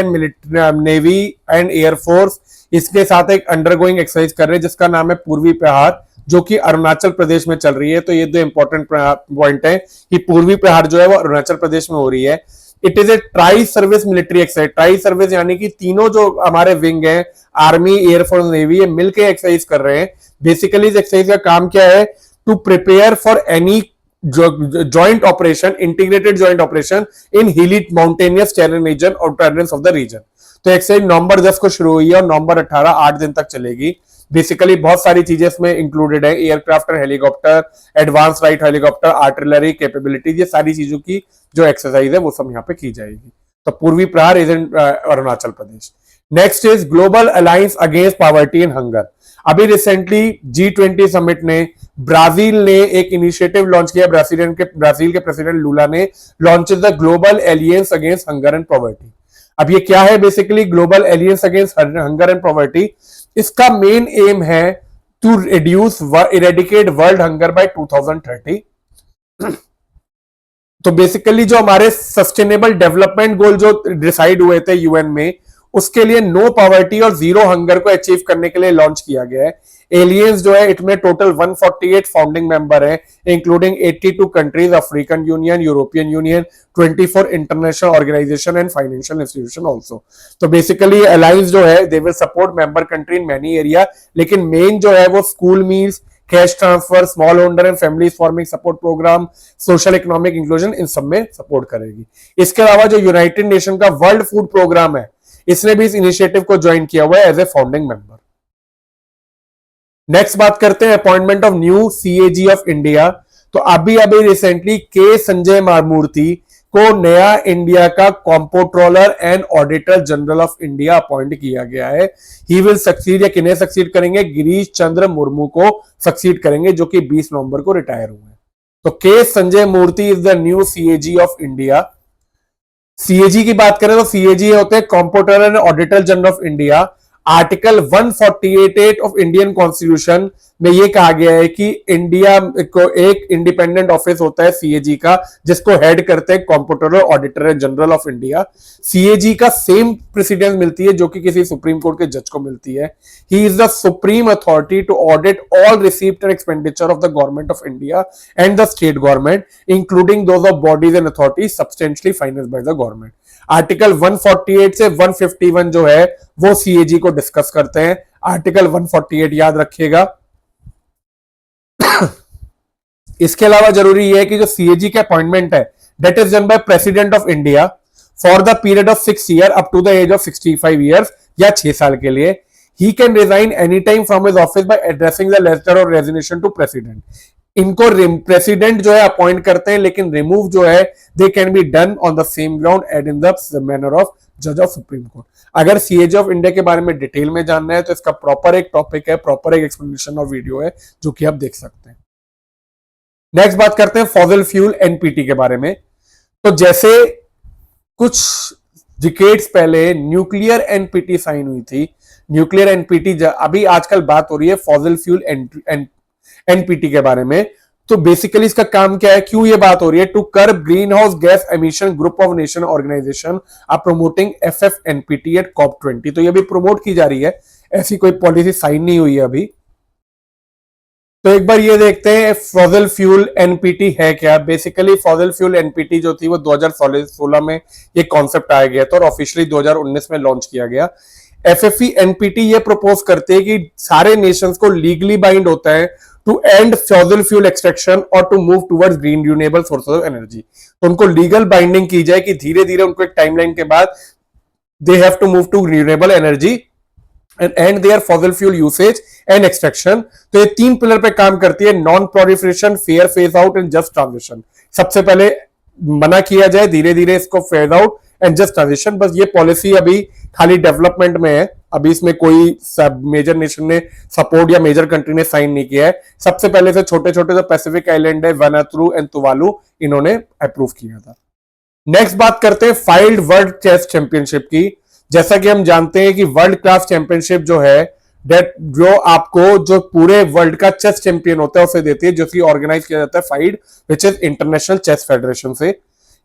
and air force इसके साथ एक अंडरगोइंग एक्सरसाइज कर रहे हैं जिसका नाम है पूर्वी प्रहार। जो कि अरुणाचल प्रदेश में चल रही है। तो ये दो इंपॉर्टेंट पॉइंट है कि पूर्वी प्रहार जो है वो अरुणाचल प्रदेश में हो रही है। It is A tri service military exercise. Tri service यानी कि तीनों जो हमारे विंग है, आर्मी, एयरफोर्स, नेवी, ये मिलकर एक्सरसाइज कर रहे हैं। बेसिकली इस एक्सरसाइज का काम क्या है? To prepare for any joint operation, integrated joint operation in hilly mountainous terrain region or terrains of the region। तो एक्सरसाइज नवंबर 10 को शुरू हुई है और नवंबर 18 8 दिन तक चलेगी। बेसिकली बहुत सारी चीजें इसमें इंक्लूडेड है, एयरक्राफ्ट और helicopter, advance light helicopter, artillery capabilities, ये सारी चीजों की जो एक्सरसाइज है वो सब यहाँ पे की जाएगी। तो Purvi Prahar is in Arunachal Pradesh. Next is global alliance against poverty and hunger. अभी रिसेंटली G20 समिट ने ब्राजील ने एक इनिशिएटिव लॉन्च किया। ब्राजील के प्रेसिडेंट लूला ने launch the global alliance against hunger and poverty. अब ये क्या है? Basically global alliance against hunger and poverty, इसका मेन एम है to reduce eradicate world hunger by 2030। तो बेसिकली जो हमारे सस्टेनेबल डेवलपमेंट गोल जो डिसाइड हुए थे यूएन में, उसके लिए नो पॉवर्टी और जीरो हंगर को अचीव करने के लिए लॉन्च किया गया है। एलियंस जो है इसमें टोटल 148 फाउंडिंग मेंबर है, including 82 countries, African union, European union, 24 international organisation and financial institution also. तो बेसिकली अलायंस जो है they will support member country in many area, लेकिन मेन जो है वो school meals, cash transfer, small holder and family farming support programme, social economic inclusion, इन सब में सपोर्ट करेगी। इसके अलावा जो यूनाइटेड नेशन का वर्ल्ड फूड प्रोग्राम है, इसने भी इस इनिशिएटिव को ज्वाइन किया हुआ है as a founding member. Next बात करते हैं appointment of new CAG of India. तो अभी रिसेंटली के संजय मूर्ति को नया इंडिया का comptroller and auditor general of India appoint किया गया है। ही विल सक्सीड, या किन्हें सक्सीड करेंगे? गिरीश चंद्र मुर्मू को सक्सीड करेंगे, जो कि 20 नवंबर को रिटायर हुए। तो K Sanjay Murthy is the new CAG of India. CAG की बात करें तो सीएजी होते हैं comptroller and auditor general of India. Article 148 of Indian constitution में यह कहा गया है कि इंडिया को एक इंडिपेंडेंट ऑफिस होता है सीएजी का, जिसको हेड करते हैं comptroller auditor general of India. CAG का सेम प्रेसिडेंस मिलती है जो कि किसी सुप्रीम कोर्ट के जज को मिलती है। He is the supreme authority to audit all receipt and expenditure of the government of India and the state government, including those of bodies and authorities substantially financed by the government. Article 148 से 151 जो है वो CAG को discuss करते हैं। Article 148 याद रखिएगा। इसके अलावा जरूरी यह है कि जो सीएजी के अपॉइंटमेंट है that is done by president of India for the period of 6 year up to the age of 65 years, या 6 साल के लिए। He can resign any time from his office by addressing the letter of resignation to president. इनको president जो है appoint करते हैं, लेकिन रिमूव जो है they can be done on the same ground and in the manner of जज of supreme court. अगर सीएजी ऑफ इंडिया के बारे में डिटेल में जानना है तो इसका प्रॉपर एक टॉपिक है, प्रॉपर एक एक्सप्लेनेशन और वीडियो है जो कि आप देख सकते हैं। नेक्स्ट बात करते हैं फॉसिल फ्यूल एनपीटी के बारे में। तो जैसे कुछ डिकेड्स पहले न्यूक्लियर एनपीटी साइन हुई थी, न्यूक्लियर एनपीटी अभी आजकल बात हो रही है फॉसिल फ्यूल एनपीटी के बारे में। तो बेसिकली इसका काम क्या है, क्यों ये बात हो रही है? To curb greenhouse gas emission, group of nation organisation are promoting FFNPT at COP20। तो ये भी प्रमोट की जा रही है, ऐसी कोई पॉलिसी साइन नहीं हुई है अभी। तो एक बार ये देखते हैं फॉसिल फ्यूल एनपीटी है क्या। बेसिकली फॉसिल फ्यूल एनपीटी जो थी वो 2016 में ये कॉन्सेप्ट आया गया था और ऑफिशियली 2019 में लॉन्च किया गया। FFE एनपीटी ये प्रपोज करते हैं कि सारे नेशंस को लीगली बाइंड होता है to end fossil fuel extraction और to move towards green renewable sources of energy. तो उनको लीगल बाइंडिंग की जाए कि धीरे धीरे उनको एक टाइमलाइन के बाद they have to move to renewable energy and and their fossil fuel usage and extraction. तो ये 3 पिलर पे काम करती है, non proliferation, fair phase out and just transition. सबसे पहले मना किया जाए, धीरे धीरे इसको phase out and just transition. बस ये पॉलिसी अभी खाली डेवलपमेंट में है, अभी इसमें कोई मेजर नेशन ने सपोर्ट या मेजर कंट्री ने साइन नहीं किया है। सबसे पहले से छोटे छोटे जो पैसिफिक आइलैंड है वनातुरु एंड तुवालू, इन्होंने अप्रूव किया था। नेक्स्ट बात करते हैं फाइल्ड वर्ल्ड चेस चैंपियनशिप की। जैसा कि हम जानते हैं कि वर्ल्ड क्लास चैंपियनशिप जो है दैट जो आपको जो पूरे वर्ल्ड का चेस चैंपियन होता है उसे देती है, जो कि ऑर्गेनाइज किया जाता है FIDE which is international chess federation से।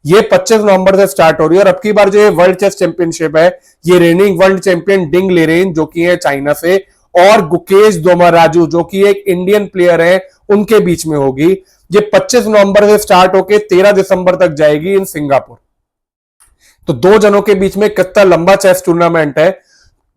ये 25 नवंबर से स्टार्ट हो रही है और अब की बार जो ये वर्ल्ड चेस चैंपियनशिप है ये रेनिंग वर्ल्ड चैंपियन डिंग लेरेन जो कि है चाइना से, और गुकेश दोमाराजू जो कि एक इंडियन प्लेयर है उनके बीच में होगी। ये 25 नवंबर से स्टार्ट होके 13 दिसंबर तक जाएगी इन सिंगापुर। तो दो जनों के बीच में कितना लंबा चेस टूर्नामेंट है।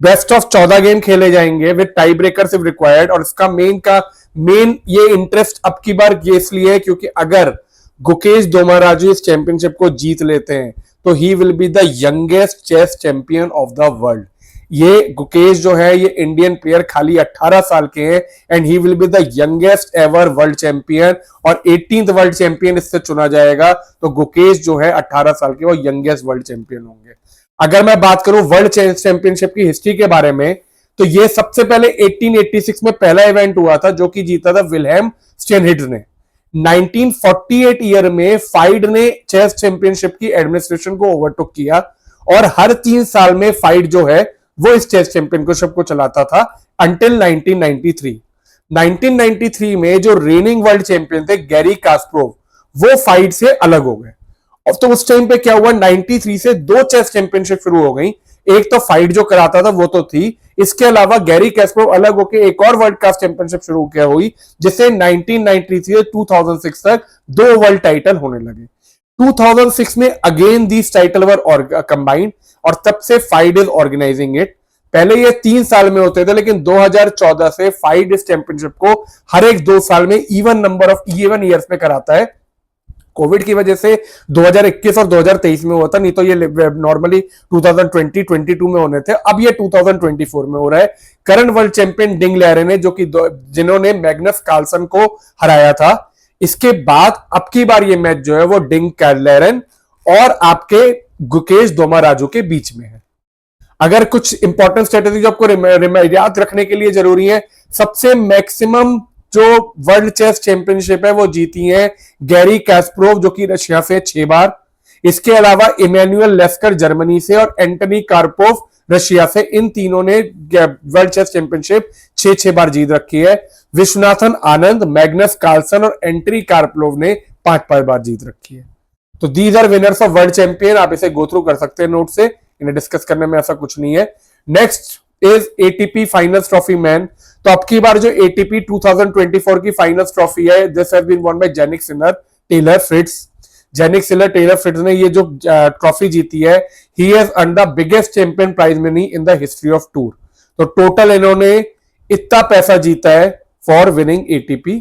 बेस्ट ऑफ 14 गेम खेले जाएंगे with tie breakers if required. और इसका मेन ये इंटरेस्ट अब की बार ये इसलिए है क्योंकि अगर गुकेश दोमाराजू इस चैंपियनशिप को जीत लेते हैं तो ही will be the youngest chess champion of the world. ये गुकेश जो है ये इंडियन प्लेयर खाली 18 साल के हैं and he will be the youngest ever world champion और 18th वर्ल्ड चैंपियन इससे चुना जाएगा। तो गुकेश जो है 18 साल के वो यंगेस्ट वर्ल्ड चैंपियन होंगे। अगर मैं बात करूं वर्ल्ड चैंपियनशिप की हिस्ट्री के बारे में तो ये सबसे पहले 1886 में पहला इवेंट हुआ था जो कि जीता था विल्हेम स्टेनहिड्स ने। 1948 ईयर में फाइड ने चेस चैंपियनशिप की एडमिनिस्ट्रेशन को ओवरटुक किया और हर 3 साल में फाइड जो है वो इस चेस चैंपियनशिप को चलाता था अंटिल 1993। 1993 में जो रेनिंग वर्ल्ड चैंपियन थे गैरी कास्परोव वो फाइड से अलग हो गए। अब तो उस टाइम पे क्या हुआ 93 से 2 चेस चैंपियनशिप शुरू हो गई। एक तो फाइड जो कराता था वो तो थी, इसके अलावा गैरी कैस्परोव अलग होकर एक और वर्ल्ड क्लास चैंपियनशिप शुरू किया हुई जिससे 1993 से 2006 तक 2 वर्ल्ड टाइटल होने लगे। 2006 में again these title were combined और तब से फाइड इज ऑर्गेनाइजिंग इट। पहले ये 3 साल में होते थे लेकिन 2014 से फाइड इस चैंपियनशिप को हर एक 2 साल में even number of even years में कराता है। कोविड की वजह से 2021 और 2023 में हुआ था, नहीं तो ये नॉर्मली 2020-22 में होने थे। अब ये 2024 में हो रहा है। करंट वर्ल्ड चैंपियन डिंग लैरेन है जो कि जिन्होंने मैग्नस कार्लसन को हराया था। इसके बाद अब की बार ये मैच जो है वो डिंग लैरेन और आपके गुकेश दोमाराजू के बीच में है। अगर कुछ इंपॉर्टेंट स्ट्रेटेजी जो आपको याद रखने के लिए जरूरी है, सबसे मैक्सिमम जो वर्ल्ड चेस चैंपियनशिप है वो जीती है गैरी कैस्परोव जो कि रशिया से 6 बार। इसके अलावा इमैनुअल लेस्कर जर्मनी से और एंटनी कार्पोव रशिया से, इन तीनों ने वर्ल्ड चेस चैंपियनशिप 6 बार जीत रखी है। विश्वनाथन आनंद, मैग्नस कार्लसन और एंटनी कार्पोव ने 5 बार जीत रखी है। तो these are winners of world champion. आप इसे गो थ्रू कर सकते हैं नोट से, इन्हें डिस्कस करने में ऐसा कुछ नहीं है। Next is ATP finals trophy man. तो अब की बार जो एटीपी 2024 की फाइनल्स ट्रॉफी है this has been won by Jannik Sinner Taylor Fritz. Jannik Sinner Taylor Fritz ने ये जो ट्रॉफी जीती है he has earned the biggest champion prize money in the history of tour. तो टोटल इन्होंने इतना पैसा जीता है फॉर विनिंग एटीपी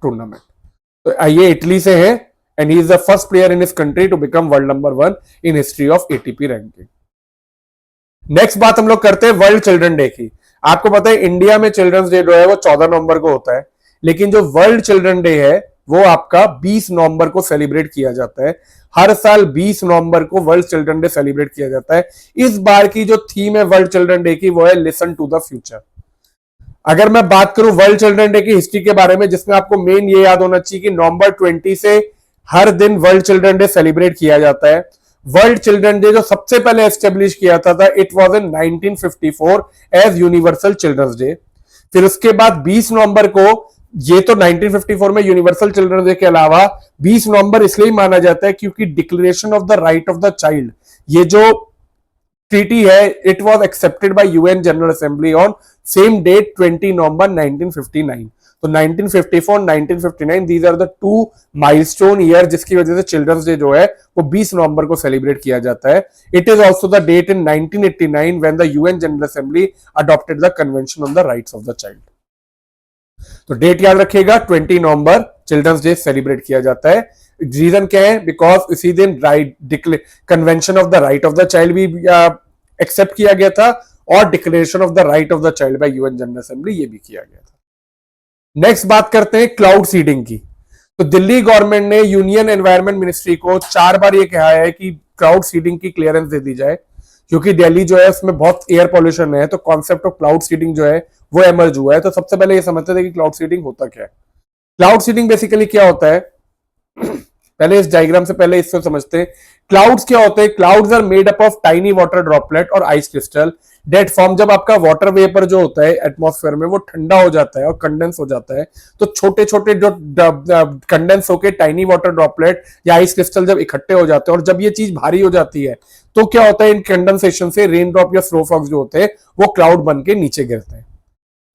टूर्नामेंट। तो ये इटली से है and he is the first player in his country to become world number 1 in history of ATP ranking. Next बात हम लोग करते हैं वर्ल्ड चिल्ड्रन डे की। आपको पता है इंडिया में चिल्ड्रंस डे जो है वो 14 नवंबर को होता है, लेकिन जो वर्ल्ड चिल्ड्रन डे है वो आपका 20 नवंबर को सेलिब्रेट किया जाता है। हर साल 20 नवंबर को वर्ल्ड चिल्ड्रन डे सेलिब्रेट किया जाता है। इस बार की जो थीम है वर्ल्ड चिल्ड्रन डे की वो है लिसन टू द फ्यूचर। अगर मैं बात करूं वर्ल्ड चिल्ड्रन डे की हिस्ट्री के बारे में, जिसमें आपको मेन ये याद होना चाहिए कि नवंबर 20 से हर दिन वर्ल्ड चिल्ड्रन डे सेलिब्रेट किया जाता है। वर्ल्ड चिल्ड्रन डे जो सबसे पहले एस्टेब्लिश किया था it was in 1954 as universal children's day. फिर उसके बाद 20 नवंबर को, ये तो 1954 में यूनिवर्सल चिल्ड्रंस डे के अलावा 20 नवंबर इसलिए माना जाता है क्योंकि declaration of the right of the child, ये जो ट्रीटी है it was accepted by UN general assembly on same date 20 November 1959। तो 1954 1959 these are the 2 milestone year जिसकी वजह से चिल्ड्रंस डे जो है वो 20 नवंबर को सेलिब्रेट किया जाता है। It is also the date in 1989 when the UN general assembly adopted the convention on the rights of the child. तो डेट याद रखिएगा 20 नवंबर चिल्ड्रंस डे सेलिब्रेट किया जाता है। रीजन क्या है? बिकॉज इसी दिन convention of the right of the child भी एक्सेप्ट किया गया था और declaration of the right of the child bye UN general assembly ये भी किया गया था। नेक्स्ट बात करते हैं क्लाउड सीडिंग की। तो दिल्ली गवर्नमेंट ने यूनियन एनवायरनमेंट मिनिस्ट्री को 4 बार ये कहा है कि क्लाउड सीडिंग की क्लियरेंस दे दी जाए, क्योंकि दिल्ली जो है उसमें बहुत एयर पॉल्यूशन है। तो कॉन्सेप्ट ऑफ क्लाउड सीडिंग जो है वो एमर्ज हुआ है। तो सबसे पहले ये समझते थे कि क्लाउड सीडिंग होता क्या है। क्लाउड सीडिंग बेसिकली क्या होता है, पहले इस डायग्राम से पहले इसको समझते हैं। क्लाउड्स क्या होते हैं? Clouds are made up of tiny water droplet और आइस क्रिस्टल डेट फॉर्म। जब आपका वाटर वेपर जो होता है एटमॉस्फेयर में वो ठंडा हो जाता है और कंडेंस हो जाता है, तो छोटे छोटे जो कंडेंस होके टाइनी वाटर ड्रॉपलेट या आइस क्रिस्टल जब इकट्ठे हो जाते हैं और जब ये चीज भारी हो जाती है तो क्या होता है, इन कंडेंसेशन से रेन ड्रॉप या स्नो फॉक्स जो होते हैं वो क्लाउड बन के नीचे गिरते हैं।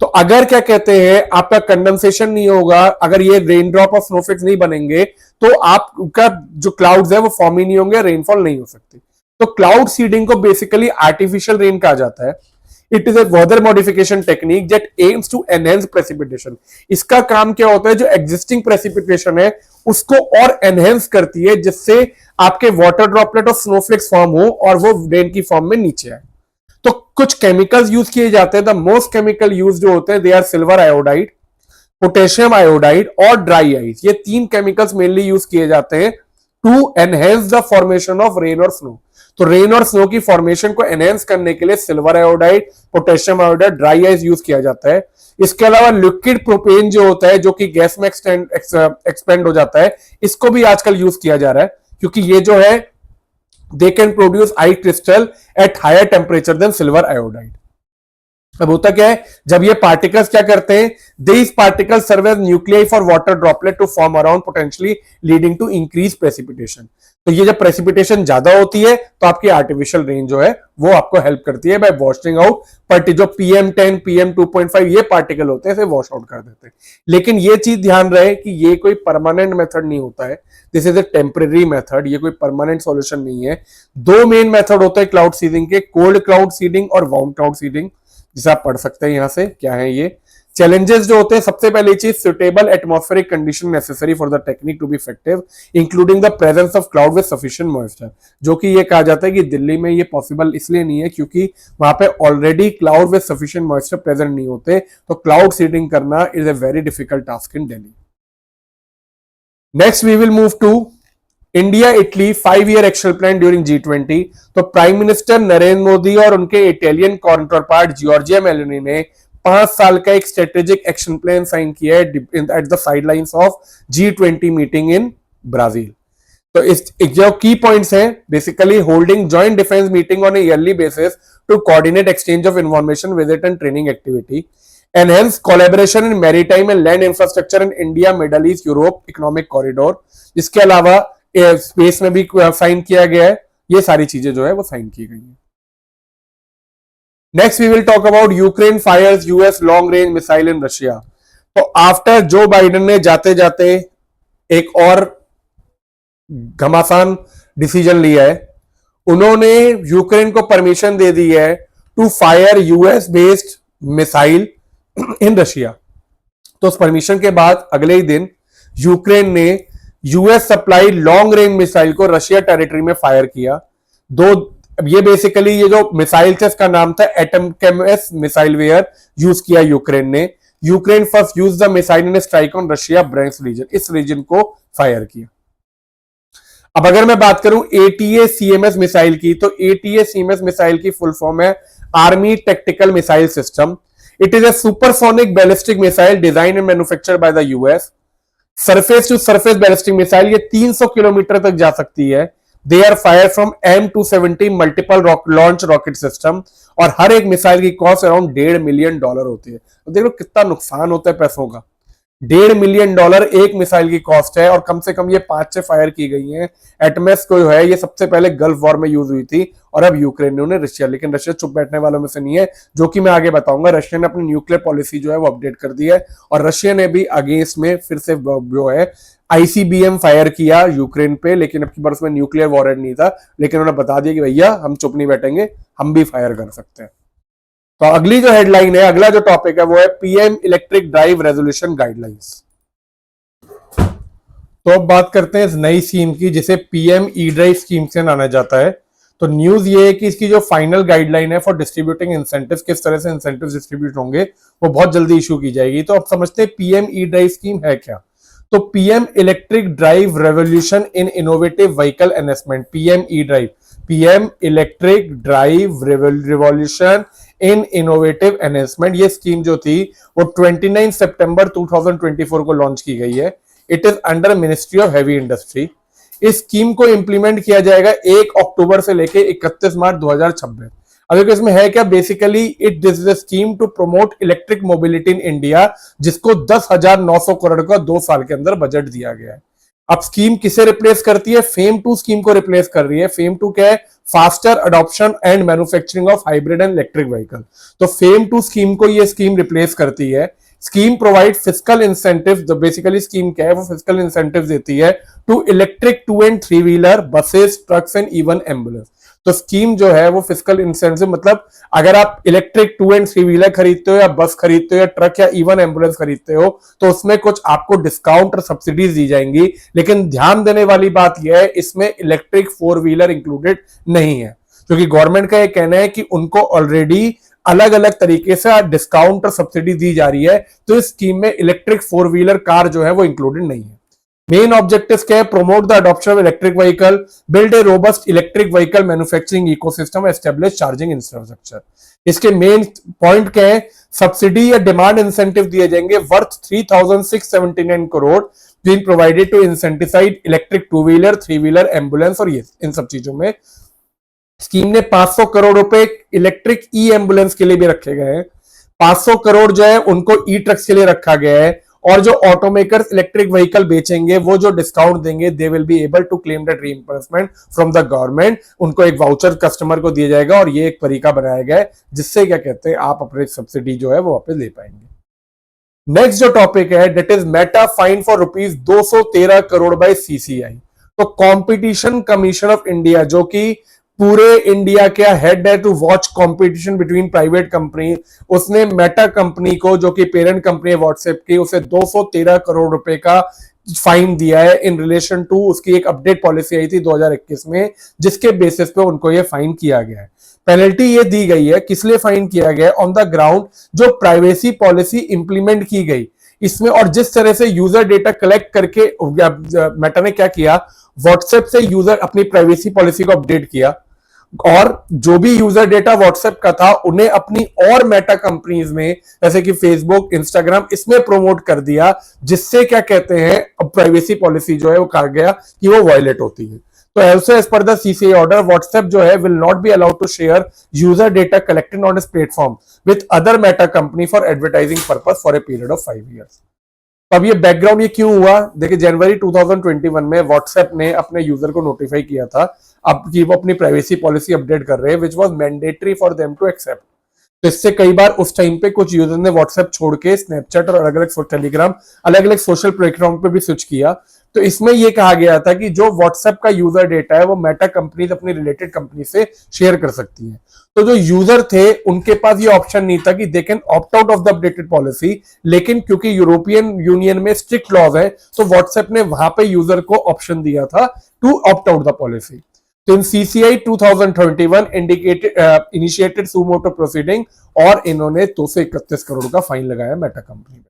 तो अगर क्या कहते हैं आपका कंडेंसेशन नहीं होगा, अगर ये रेन ड्रॉप और स्नोफ्लेक्स नहीं बनेंगे, तो आपका जो क्लाउड्स है वो फॉर्म ही नहीं होंगे, रेनफॉल नहीं हो सकती। तो क्लाउड सीडिंग को बेसिकली आर्टिफिशियल रेन कहा जाता है। It is a weather modification technique that aims to enhance precipitation. इसका काम क्या होता है, जो एग्जिस्टिंग प्रेसिपिटेशन है उसको और एनहेंस करती है, जिससे आपके वाटर ड्रॉपलेट और स्नोफ्लेक्स फॉर्म हो और वो रेन की फॉर्म में नीचे आए। तो कुछ केमिकल्स यूज किए जाते हैं। द मोस्ट केमिकल यूज जो होते हैं they are silver iodide, potassium iodide और ड्राई आइस। ये तीन केमिकल्स मेनली यूज किए जाते हैं to enhance the formation of rain और स्नो। तो रेन और स्नो की फॉर्मेशन को एनहेंस करने के लिए silver iodide, potassium iodide, dry ice use किया जाता है। इसके अलावा लिक्विड प्रोपेन जो होता है, जो कि गैस में एक्सपेंड हो जाता है, इसको भी आजकल यूज किया जा रहा है, क्योंकि ये जो है they can produce ice crystal at higher temperature than silver iodide। अब होता क्या है, जब ये पार्टिकल्स क्या करते हैं, these particles serve as nuclei for water droplet to form around, potentially leading to increased precipitation। तो ये जब प्रेसिपिटेशन ज्यादा होती है तो आपकी आर्टिफिशियल रेन जो है वो आपको हेल्प करती है बाय वॉशिंग आउट, बट जो PM10 PM2.5 ये पार्टिकल होते हैं इसे वॉश आउट कर देते हैं। लेकिन ये चीज ध्यान रहे कि ये कोई परमानेंट मेथड नहीं होता है, this is a temporary method, ये कोई परमानेंट सॉल्यूशन नहीं है। दो मेन मेथड होते हैं क्लाउड सीडिंग के, कोल्ड क्लाउड सीडिंग और वार्म क्लाउड सीडिंग, जिसे आप पढ़ सकते हैं यहां से क्या है ये। चैलेंजेस जो होते हैं, सबसे पहली चीज suitable atmospheric condition necessary for the technique to be effective, including the presence of cloud with sufficient moisture. जो कि ये कहा जाता है कि दिल्ली में ये पॉसिबल इसलिए नहीं है क्योंकि वहां पे already cloud with sufficient moisture present नहीं होते, तो क्लाउड सीडिंग करना is a very difficult task in Delhi. Next we will move to India Italy 5-year action plan during G20। तो प्राइम मिनिस्टर नरेंद्र मोदी और उनके इटालियन काउंटरपार्ट जॉर्जिया मेलोनी ने 5 साल का एक स्ट्रेटेजिक एक्शन प्लान साइन किया है at the sidelines of G20 meeting in Brazil. तो इस जो की पॉइंट्स हैं, basically holding joint defence meeting on a yearly basis to coordinate exchange of information, visit and training activity, enhance collaboration in maritime and land infrastructure in India, Middle East, Europe economic corridor. इसके अलावा space में भी sign किया गया है। ये सारी चीजें जो है वो साइन की गई है। Next we will talk about Ukraine fires US long range missile in Russia. तो आफ्टर जो बाइडेन ने जाते जाते एक और घमासान डिसीजन लिया है, उन्होंने यूक्रेन को परमिशन दे दी है to fire US based missile in Russia. तो उस परमिशन के बाद अगले ही दिन यूक्रेन ने US supply long range missile को रशिया टेरिटरी में फायर किया। ये बेसिकली ये जो मिसाइल थे इसका नाम था एटमकेमस मिसाइल वेयर, यूज किया यूक्रेन ने। Ukraine first use the missile in strike on Russia Bryansk region, इस रीजन को फायर किया। अब अगर मैं बात करूं ATACMS मिसाइल की, तो ATACMS मिसाइल की फुल फॉर्म है army tactical missile system. It is a supersonic ballistic missile design and manufactured by the US. Surface to surface ballistic missile, ये 300 किलोमीटर तक जा सकती है। They are fire from M270 multiple launch rocket system, और हर एक missile की cost around $1.5 million होती है। तो देखो कितना नुकसान होता है पैसों का। $1.5 मिलियन एक मिसाइल की कॉस्ट है, और कम से कम ये 5 फायर की गई हैं। एटमस को है ये सबसे पहले गल्फ वॉर में यूज हुई थी, और अब यूक्रेन ने उन्हें रशिया, लेकिन रशिया चुप बैठने वालों में से नहीं है, जो कि मैं आगे बताऊंगा। रशिया ने अपनी न्यूक्लियर पॉलिसी जो है वो अपडेट कर दी है, और रशिया ने भी अगेंस्ट में फिर से जो है ICBM फायर किया यूक्रेन पे, लेकिन अब की बार उसमें न्यूक्लियर वॉरेंट नहीं था, लेकिन उन्होंने बता दिया कि भैया हम चुप नहीं बैठेंगे, हम भी फायर कर सकते हैं। तो अगली जो हेडलाइन है, अगला जो टॉपिक है वो है PM electric drive resolution guidelines. तो अब बात करते हैं इस नई स्कीम की, जिसे PM ई ड्राइव स्कीम से जाना जाता है। तो न्यूज ये है कि इसकी जो फाइनल गाइडलाइन है फॉर डिस्ट्रीब्यूटिंग इंसेंटिव्स, किस तरह से इंसेंटिव्स डिस्ट्रीब्यूट होंगे, वो बहुत जल्दी इशू की जाएगी। तो अब समझते हैं PM ई ड्राइव स्कीम है क्या। तो PM electric drive revolution in innovative vehicle enhancement, PM E drive, PM electric drive revolution in innovative enhancement, ये स्कीम जो थी वो 29 सितंबर 2024 को लॉन्च की गई है। It is under ministry of heavy industry. इस स्कीम को इंप्लीमेंट किया जाएगा 1 अक्टूबर से लेके 31 मार्च 2026। अगर इसमें है क्या, basically it this is a scheme to promote electric mobility in India, जिसको 10,900 करोड़ का 2 साल के अंदर बजट दिया गया है। अब स्कीम किसे रिप्लेस करती है? फेम 2 स्कीम को रिप्लेस कर रही है। फेम 2 क्या है? Faster adoption and manufacturing of hybrid and electric vehicle. तो फेम 2 स्कीम को ये स्कीम रिप्लेस करती है। स्कीम प्रोवाइड फिस्कल इंसेंटिव, तो बेसिकली स्कीम क्या है? वो फिस्कल इंसेंटिव देती है to electric 2 and 3 wheeler buses, trucks and even ambulance. तो स्कीम जो है वो फिस्कल इंसेंटिव, मतलब अगर आप इलेक्ट्रिक 2 एंड 3 व्हीलर खरीदते हो या बस खरीदते हो या ट्रक या इवन एम्बुलेंस खरीदते हो तो उसमें कुछ आपको डिस्काउंट और सब्सिडीज दी जाएंगी। लेकिन ध्यान देने वाली बात यह है, इसमें इलेक्ट्रिक 4 व्हीलर इंक्लूडेड नहीं है, क्योंकि गवर्नमेंट का यह कहना है कि उनको ऑलरेडी अलग अलग तरीके से डिस्काउंट और सब्सिडी दी जा रही है, तो इस स्कीम में इलेक्ट्रिक 4 व्हीलर कार जो है वो इंक्लूडेड नहीं है। मेन ऑब्जेक्टिव क्या है? Promote the adoption of electric vehicle, build a robust electric vehicle manufacturing ecosystem, establish charging infrastructure. इसके मेन पॉइंट क्या है? सब्सिडी या डिमांड इंसेंटिव दिए जाएंगे worth 3679 crore, being provided to incentivise electric 2 wheeler, 3 wheeler, ambulance और ये इन सब चीजों में। स्कीम ने 500 करोड़ रुपए इलेक्ट्रिक ई एम्बुलेंस के लिए भी रखे गए हैं। 500 करोड़ जो है उनको ई ट्रक्स के लिए रखा गया है। और जो ऑटोमेकर्स इलेक्ट्रिक व्हीकल बेचेंगे वो जो डिस्काउंट देंगे, they will be able to claim that reimbursement from the government. उनको एक वाउचर कस्टमर को दिया जाएगा और ये एक तरीका बनाया गया है जिससे क्या कहते हैं, आप अपने सब्सिडी जो है वो वापस ले पाएंगे। नेक्स्ट जो टॉपिक है that is Meta fine for rupees 213 crore by CCI. तो कॉम्पिटिशन कमीशन ऑफ इंडिया, जो कि पूरे इंडिया का हेड है to watch competition between private company, उसने मेटा कंपनी को, जो कि पेरेंट कंपनी है व्हाट्सएप की, उसे 213 करोड़ रुपए का फाइन दिया है इन रिलेशन टू उसकी एक अपडेट पॉलिसी आई थी 2021 में, जिसके बेसिस पे उनको ये फाइन किया गया है। पेनल्टी ये दी गई है, किस लिए फाइन किया गया है? ऑन द ग्राउंड जो प्राइवेसी पॉलिसी इंप्लीमेंट की गई इसमें, और जिस तरह से यूजर डेटा कलेक्ट करके मेटा ने क्या किया, व्हाट्सएप से यूजर अपनी प्राइवेसी पॉलिसी को अपडेट किया और जो भी यूजर डेटा व्हाट्सएप का था उन्हें अपनी और मेटा कंपनीज में जैसे कि फेसबुक, इंस्टाग्राम, इसमें प्रमोट कर दिया, जिससे क्या कहते हैं, अब प्राइवेसी पॉलिसी जो है वो कहा गया कि वो वायलेट होती है। तो also as per the CCI order, WhatsApp जो है will not be allowed to share user data collected on its platform with other Meta company for advertising purpose for a period of 5 years. अब ये background ये क्यों हुआ? देखिए, जनवरी 2021 में WhatsApp ने अपने यूजर को नोटिफाई किया था अब कि वो अपनी प्राइवेसी पॉलिसी अपडेट कर रहे हैं, which was mandatory for them to accept. तो इससे कई बार उस टाइम पे कुछ यूजर ने व्हाट्सएप छोड़ के स्नैपचैट और अलग अलग टेलीग्राम, अलग अलग सोशल प्लेटफॉर्म पे भी स्विच किया। तो इसमें यह कहा गया था कि जो व्हाट्सएप का यूजर डेटा है वो मेटा कंपनी अपनी रिलेटेड कंपनी से शेयर कर सकती है। तो जो यूजर थे उनके पास ये ऑप्शन नहीं था कि they can opt out of the updated policy, लेकिन क्योंकि यूरोपियन यूनियन में स्ट्रिक्ट लॉज है तो व्हाट्सएप ने वहां पे यूजर को ऑप्शन दिया था to opt out the policy. तो in CCI 2021 initiated suo motu proceeding और इन्होंने 231 करोड़ का फाइन लगाया मेटा कंपनी में।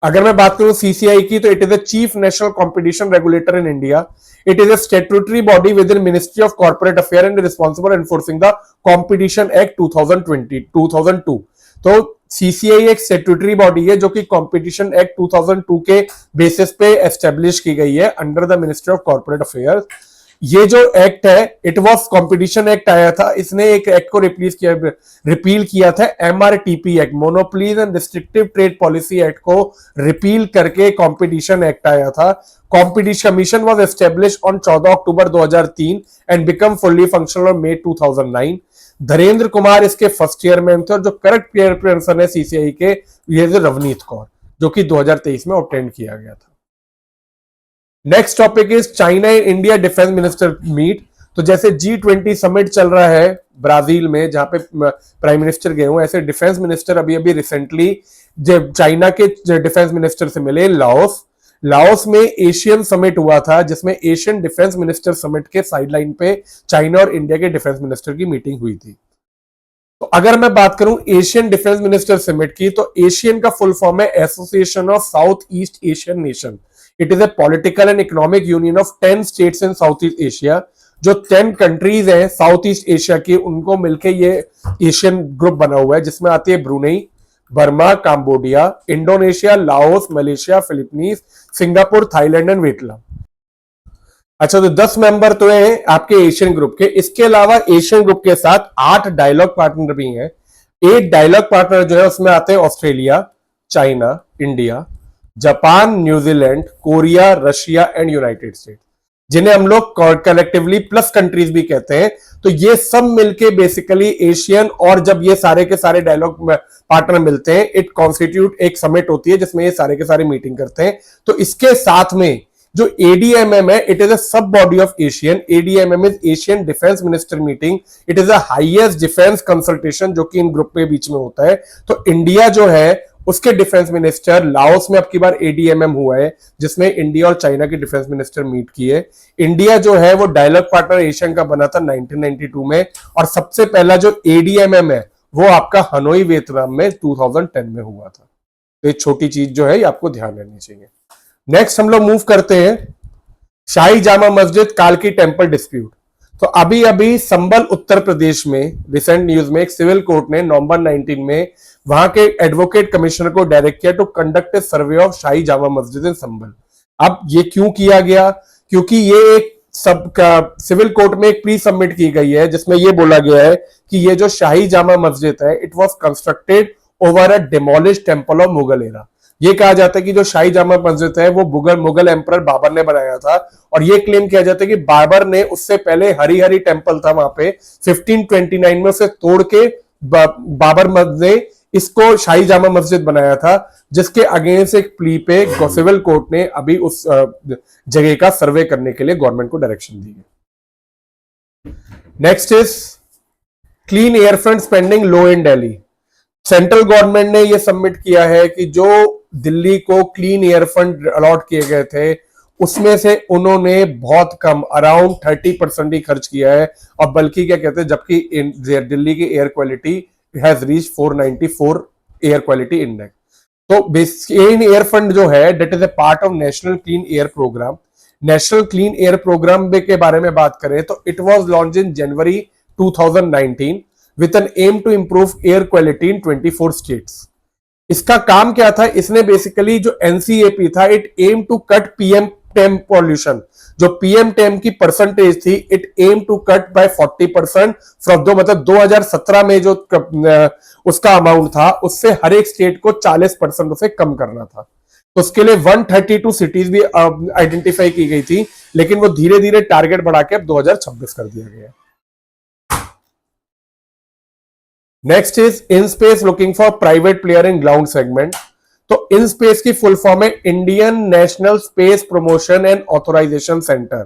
अगर मैं बात करूं सीसीआई की, तो it is the chief national competition regulator in India. It is a statutory body with in ministry of corporate affair and responsible enforcing the competition act 2002। तो सीसीआई एक स्टैट्यूटरी बॉडी है जो कि कॉम्पिटिशन एक्ट 2002 के basis पे establish की गई है under the ministry of corporate affairs. ये जो एक्ट है, इट वाज कॉम्पिटिशन एक्ट आया था, इसने एक एक्ट को रिपील किया था, MRTP act, monopolies and restrictive trade policy act को रिपील करके कॉम्पिटिशन एक्ट आया था। Competition commission was establish on 14 October 2003 and become fully functional on May 2009। Dhirendra Kumar इसके फर्स्ट चेयरमैन थे और जो करंट चेयरपर्सन है सीसीआई के, ये रवनीत कौर, जो कि 2023 में ऑब्टेन किया गया था। Next topic is China and India defence minister meet. तो जैसे G20 समिट चल रहा है ब्राजील में, जहां पे प्राइम मिनिस्टर गए हुए, ऐसे डिफेंस मिनिस्टर अभी अभी रिसेंटली जब चाइना के डिफेंस मिनिस्टर से मिले लाओस में एशियन समिट हुआ था, जिसमें एशियन डिफेंस मिनिस्टर समिट के साइडलाइन पे चाइना और इंडिया के डिफेंस मिनिस्टर की मीटिंग हुई थी। तो अगर मैं बात करूं एशियन डिफेंस मिनिस्टर समिट की, तो एशियन का फुल फॉर्म है association of south east Asian nation. It is A political and economic union of 10 states in south east Asia. जो 10 कंट्रीज हैं साउथ ईस्ट एशिया की, उनको मिलके ये एशियन ग्रुप बना हुआ है, जिसमें आती है Brunei, Burma, Cambodia, Indonesia, Laos, Malaysia, Philippines, Singapore, Thailand and Vietnam. अच्छा, तो 10 मेंबर तो हैं आपके एशियन ग्रुप के। इसके अलावा एशियन ग्रुप के साथ 8 डायलॉग पार्टनर भी हैं। 8 डायलॉग पार्टनर जो है उसमें आते हैं Australia, China, India, Japan, New Zealand, Korea, Russia and United state, जिन्हें हम लोग कलेक्टिवली प्लस कंट्रीज भी कहते हैं। तो ये सब मिलके बेसिकली एशियन, और जब ये सारे के सारे डायलॉग पार्टनर मिलते हैं, इट कॉन्स्टिट्यूट एक समिट होती है जिसमें ये सारे के सारे मीटिंग करते हैं। तो इसके साथ में जो एडीएमएम है, इट इज अ सब body of Asian. ADMM is Asian defence minister meeting. It is a highest defence consultation जो कि इन ग्रुप के बीच में होता है। तो इंडिया जो है उसके डिफेंस मिनिस्टर, लाओस में अब की बार एडीएमएम हुआ है जिसमें इंडिया और चाइना के डिफेंस मिनिस्टर मीट किए। इंडिया जो है वो डायलॉग पार्टनर एशियन का बना था 1992 में, और सबसे पहला जो एडीएमएम है वो आपका हनोई वियतनाम में 2010 में हुआ था। तो ये छोटी चीज जो है ये आपको ध्यान रखनी चाहिए। नेक्स्ट हम लोग मूव करते हैं शाही जामा मस्जिद कालकी टेम्पल डिस्प्यूट। तो अभी अभी संबल उत्तर प्रदेश में रिसेंट न्यूज में एक सिविल कोर्ट ने नवंबर 19 में वहां के एडवोकेट कमिश्नर को डायरेक्ट किया to conduct a survey of Shahi Jama Masjid in संबल। अब ये क्यों किया गया? क्योंकि ये एक सब का सिविल कोर्ट में एक प्री सबमिट की गई है जिसमें ये बोला गया है कि ये जो शाही जामा मस्जिद है, it was constructed over a demolish temple of Mughal era. ये कहा जाता है कि जो शाही जामा मस्जिद है वो मुगल एम्परर बाबर ने बनाया था, और ये क्लेम किया जाता है कि बाबर ने उससे पहले हरी हरी टेम्पल था वहां पे 1529 में उसे तोड़ के बाबर ने इसको शाही जामा मस्जिद बनाया था, जिसके अगेंस्ट एक प्ली पे सिविल कोर्ट ने अभी उस जगह का सर्वे करने के लिए गवर्नमेंट को डायरेक्शन दी है। Next is clean air front spending low in Delhi. Central government ने यह सबमिट किया है कि जो दिल्ली को क्लीन एयर फंड अलॉट किए गए थे उसमें से उन्होंने बहुत कम, अराउंड 30% ही खर्च किया है। और बल्कि क्या कहते हैं, जबकि दिल्ली की air quality has reach 494 air quality index. तो क्लीन एयर फंड जो है that is a part of national clean air programme. National clean air programme के बारे में बात करें तो it was launch in January 2019 with an aim to improve air quality in 24 states। इसका काम क्या था? इसने बेसिकली जो एनसीएपी था, it aim to cut PM ten pollution. जो पीएम टेम की परसेंटेज थी, it aim to cut by 40% from दो, मतलब 2017 में जो उसका अमाउंट था उससे हर एक स्टेट को 40% उसे कम करना था। तो उसके लिए 132 सिटीज भी आइडेंटिफाई की गई थी, लेकिन वो धीरे धीरे टारगेट बढ़ा के अब 2026 कर दिया गया। Next is in space looking for private player in ground segment. तो इन स्पेस की फुल फॉर्म है Indian national space promotion and authorisation centre.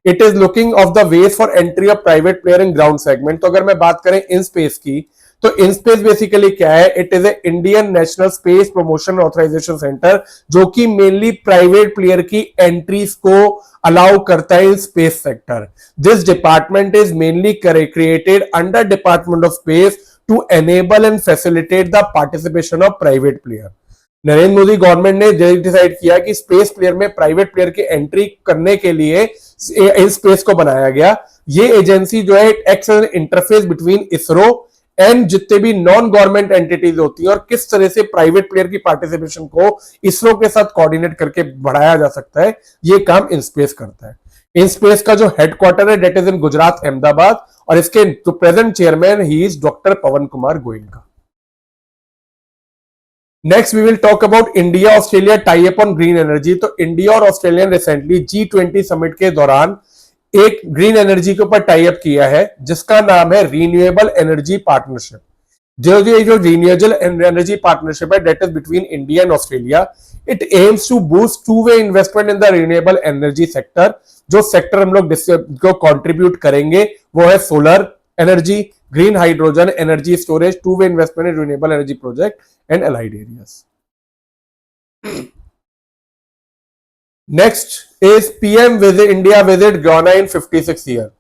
It is looking of the ways for entry of private player in ground segment. तो अगर मैं बात करें इन space की, तो इन स्पेस बेसिकली क्या है? It is a Indian national space promotion authorisation centre जो कि मेनली प्राइवेट प्लेयर की एंट्रीज को अलाउ करता है in space sector. This department is mainly created under department of space to enable and facilitate the participation of private player। Narendra Modi government ने decide किया कि space player में प्राइवेट प्लेयर की entry करने के लिए इन स्पेस को बनाया गया। ये एजेंसी जो है acts as an interface between ISRO and जितने भी नॉन गवर्नमेंट एंटिटीज होती हैं, और किस तरह से प्राइवेट प्लेयर की पार्टिसिपेशन को इसरो के साथ कोऑर्डिनेट करके बढ़ाया जा सकता है, ये काम इन स्पेस करता है। इन स्पेस का जो हेडक्वार्टर है that is in Gujarat Ahmedabad, और इसके present chairman he is doctor Pawan Kumar Goenka. Next we will talk about India Australia tie up on green energy. तो इंडिया और ऑस्ट्रेलिया ने रिसेंटली G20 समिट के दौरान एक ग्रीन एनर्जी के ऊपर टाई अप किया है जिसका नाम है रिन्यूएबल एनर्जी पार्टनरशिप। जो रिन्यूएबल एनर्जी पार्टनरशिप है that is between India and Australia. It aims to boost two way investment in the renewable energy sector. जो सेक्टर हम लोग को कंट्रीब्यूट करेंगे वो है solar energy, green hydrogen, energy storage, two way investment in renewable energy project and allied areas. Next is PM visit India visit Guyana in 56 year.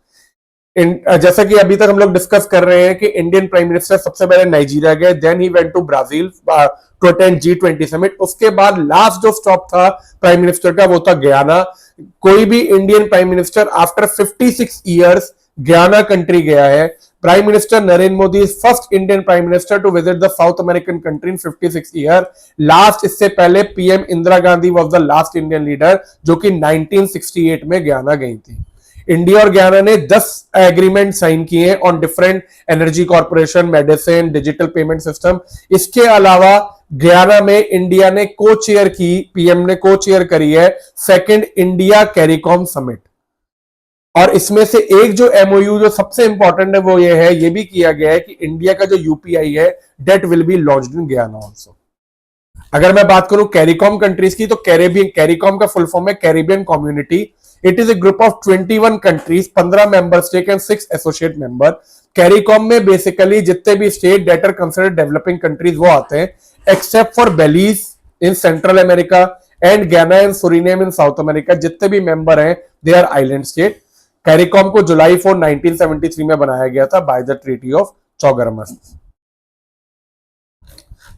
जैसा कि अभी तक हम लोग डिस्कस कर रहे हैं कि इंडियन प्राइम मिनिस्टर सबसे पहले नाइजीरिया गए, then he went to Brazil to attend G20 summit. उसके बाद लास्ट जो स्टॉप था प्राइम मिनिस्टर का वो था गयाना। कोई भी Indian prime minister after 56 years Guyana country गया है। Prime minister Narendra Modi is first Indian prime minister to visit the south American country in 56 year. Last इससे पहले PM Indira Gandhi was the last Indian leader जो कि 1968 में गयाना गई थी। इंडिया और गयाना ने 10 एग्रीमेंट साइन किए हैं on different energy corporation, medicine, digital payment system. इसके अलावा गयाना में इंडिया ने को चेयर की, पीएम ने को चेयर करी है सेकंड इंडिया कैरिकॉम समिट। और इसमें से एक जो एमओयू जो सबसे इंपॉर्टेंट है वो ये है, ये भी किया गया है कि इंडिया का जो यूपीआई है that will be launched in Guyana also. अगर मैं बात करूं कैरिकॉम कंट्रीज की, तो कैरिकॉम का फुल फॉर्म है Caribbean community. It is a group of 21 countries, 15 member state and 6 associate member. CARICOM में बेसिकली जितने भी state that are considered developing countries वो आते हैं, except for Belize in Central America and Guyana and Suriname in South America. जितने भी member हैं they are island state. CARICOM को जुलाई 4, 1973 में बनाया गया था by the treaty of चौगरमस्त।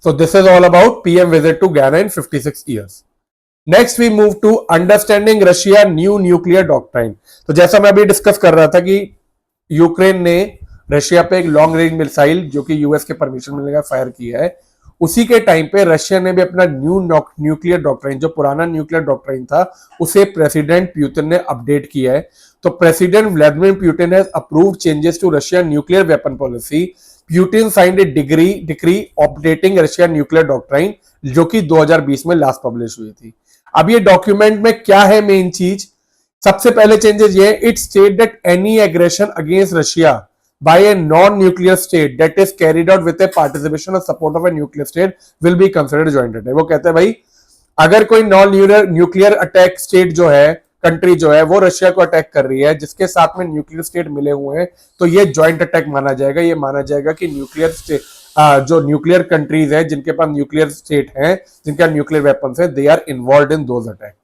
So this is all about PM visit to Guyana in 56 years. Next we move to understanding Russia new nuclear doctrine. तो जैसा मैं अभी डिस्कस कर रहा था कि यूक्रेन ने रशिया पे एक लॉन्ग रेंज मिसाइल जो कि यूएस के परमिशन मिलने का फायर किया है, उसी के टाइम पे रशिया ने भी अपना न्यूक्लियर डॉक्ट्राइन, जो पुराना न्यूक्लियर डॉक्ट्राइन था, उसे प्रेसिडेंट पुतिन ने अपडेट किया है। तो president Vladimir Putin has approved changes to Russia nuclear weapon policy. Putin signed a decree updating Russia nuclear doctrine, जो कि 2020 में लास्ट पब्लिश हुई थी। अब ये डॉक्यूमेंट में क्या है मेन चीज, सबसे पहले चेंजेस ये, it state that any aggression against Russia by a non-nuclear state that is carried out with a participation or support of a nuclear state will be considered joint attack। वो कहते हैं भाई अगर कोई नॉन न्यूक्लियर अटैक स्टेट जो है, country जो है, वो रशिया को अटैक कर रही है जिसके साथ में न्यूक्लियर स्टेट मिले हुए हैं, तो ये जॉइंट अटैक माना जाएगा। ये माना जाएगा कि न्यूक्लियर स्टेट जो न्यूक्लियर कंट्रीज है जिनके पास न्यूक्लियर स्टेट है, जिनका न्यूक्लियर वेपन्स है, they are involved in those attack.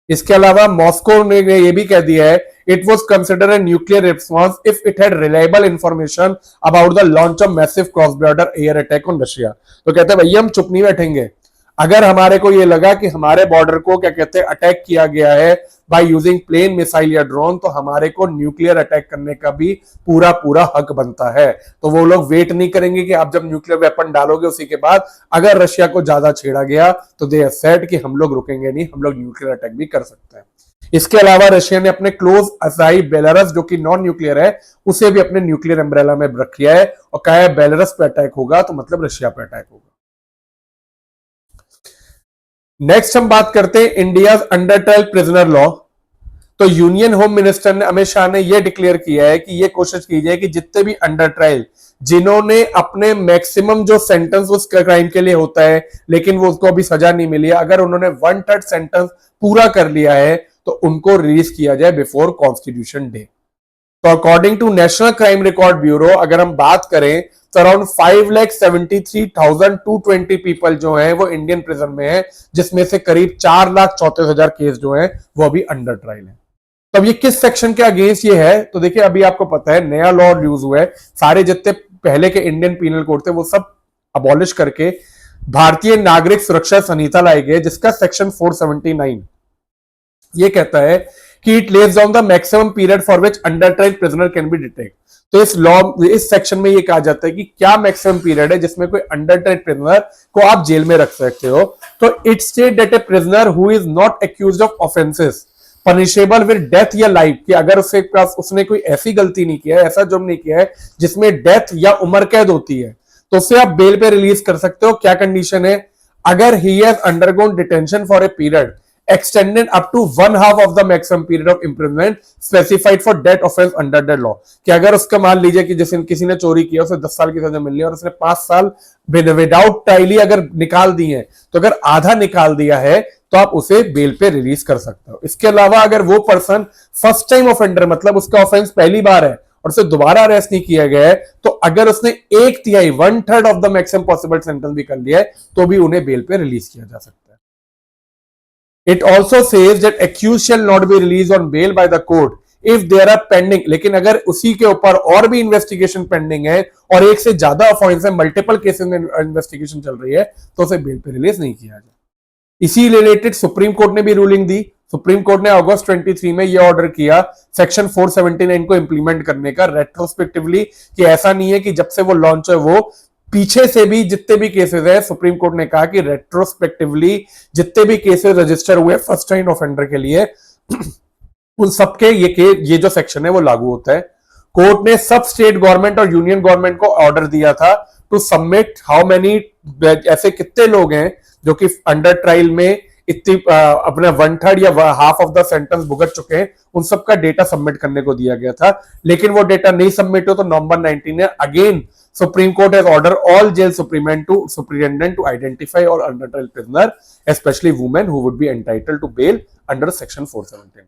इसके अलावा मॉस्को ने ये भी कह दिया है, it was considered a nuclear response if it had reliable information about the launch of massive cross border air attack on Russia. तो कहते हैं भैया हम चुप नहीं बैठेंगे, अगर हमारे को ये लगा कि हमारे बॉर्डर को क्या कहते हैं अटैक किया गया है बाय यूजिंग प्लेन, मिसाइल या ड्रोन, तो हमारे को न्यूक्लियर अटैक करने का भी पूरा पूरा हक बनता है। तो वो लोग वेट नहीं करेंगे कि आप जब न्यूक्लियर वेपन डालोगे उसी के बाद अगर रशिया को ज्यादा छेड़ा गया तो दे हैव सेड कि हम लोग रुकेंगे नहीं, हम लोग न्यूक्लियर अटैक भी कर सकते हैं। इसके अलावा रशिया ने अपने क्लोज असाई बेलारस जो कि नॉन न्यूक्लियर है उसे भी अपने न्यूक्लियर अम्ब्रेला में रख किया है और कहा है बेलारस पे अटैक होगा तो मतलब रशिया पे अटैक होगा। नेक्स्ट हम बात करते हैं India under trial prisoner law. तो यूनियन होम मिनिस्टर ने अमित शाह ने यह डिक्लेयर किया है कि यह कोशिश की जाए कि जितने भी अंडर ट्रायल जिन्होंने अपने मैक्सिमम जो सेंटेंस उस क्राइम के लिए होता है लेकिन वो उसको अभी सजा नहीं मिली है, अगर उन्होंने 1/3 सेंटेंस पूरा कर लिया है तो उनको रिलीज किया जाए बिफोर कॉन्स्टिट्यूशन डे। तो according to national crime record bureau अगर हम बात करें तो अराउंड 5,73,220 पीपल जो हैं वो इंडियन प्रिजन में हैं, जिसमें से करीब 4,34,000 केस जो हैं वो अभी अंडर ट्रायल है। तो अब ये किस सेक्शन के अगेंस्ट ये है, तो देखिए अभी आपको पता है नया लॉ यूज हुआ है, सारे जितने पहले के इंडियन पीनल कोड थे वो सब अबॉलिश करके भारतीय नागरिक सुरक्षा संहिता लाई गई, जिसका सेक्शन 479 ये कहता है कि it lays down the maximum period for which under trial prisoner can be detect. तो इस लॉ, इस सेक्शन में ये कहा जाता है कि क्या मैक्सिमम पीरियड है जिसमें कोई अंडर ट्रायल प्रिजनर को आप जेल में रख सकते हो। तो it state that A prisoner who is not accused of offences punishable with death या लाइफ, कि अगर उसने कोई ऐसी गलती नहीं किया है, ऐसा जुर्म नहीं किया है जिसमें डेथ या उम्र कैद होती है, तो उसे आप बेल पे रिलीज कर सकते हो। क्या कंडीशन है, अगर he has undergone detention for a period extended up to 1/2 of the maximum period of imprisonment specified for death offense under the law। कि अगर उसका मान लीजिए कि जैसे किसी ने चोरी किया उसे 10 साल की सजा मिलनी है और उसने 5 साल विदाउट ट्रायल अगर निकाल दिए हैं, तो अगर आधा निकाल दिया है तो आप उसे बेल पे रिलीज कर सकते हो। इसके अलावा अगर वो पर्सन फर्स्ट टाइम ऑफेंडर, मतलब उसका ऑफेंस पहली बार है और उसे दोबारा अरेस्ट नहीं किया गया है, तो अगर उसने 1/3 1/3 of the maximum possible sentence भी कर लिया है तो भी उन्हें बेल पे रिलीज किया जा सकता है। It also says that accused shall not be released on bail by the court if there are pending, लेकिन अगर उसी के ऊपर और भी इन्वेस्टिगेशन पेंडिंग है और एक से ज्यादा ऑफेंस है, मल्टीपल केसेस में इन्वेस्टिगेशन चल रही है, तो उसे बेल पे रिलीज नहीं किया जाए। इसी रिलेटेड सुप्रीम कोर्ट ने भी रूलिंग दी। सुप्रीम कोर्ट ने अगस्त 23 में यह ऑर्डर किया सेक्शन 479 को इंप्लीमेंट करने का रेट्रोस्पेक्टिवली, कि ऐसा नहीं है कि जब से वो लॉन्च है वो पीछे से भी जितने भी केसेस है, सुप्रीम कोर्ट ने कहा कि रेट्रोस्पेक्टिवली जितने भी केसेस रजिस्टर हुए फर्स्ट टाइम ऑफेंडर के लिए उन सबके ये जो सेक्शन है वो लागू होता है। कोर्ट ने सब स्टेट गवर्नमेंट और यूनियन गवर्नमेंट को ऑर्डर दिया था टू सबमिट हाउ मेनी, ऐसे कितने लोग हैं जो कि अंडर ट्रायल में इतनी अपना 1/3 या हाफ ऑफ द सेंटेंस भुगत चुके हैं, उन सबका डेटा सबमिट करने को दिया गया था। लेकिन वो डेटा नहीं सबमिट हो तो नवंबर 19 में again supreme court has order all jail superintendent to identify और under trial prisoner specially women who would be entitled to bail under section 479।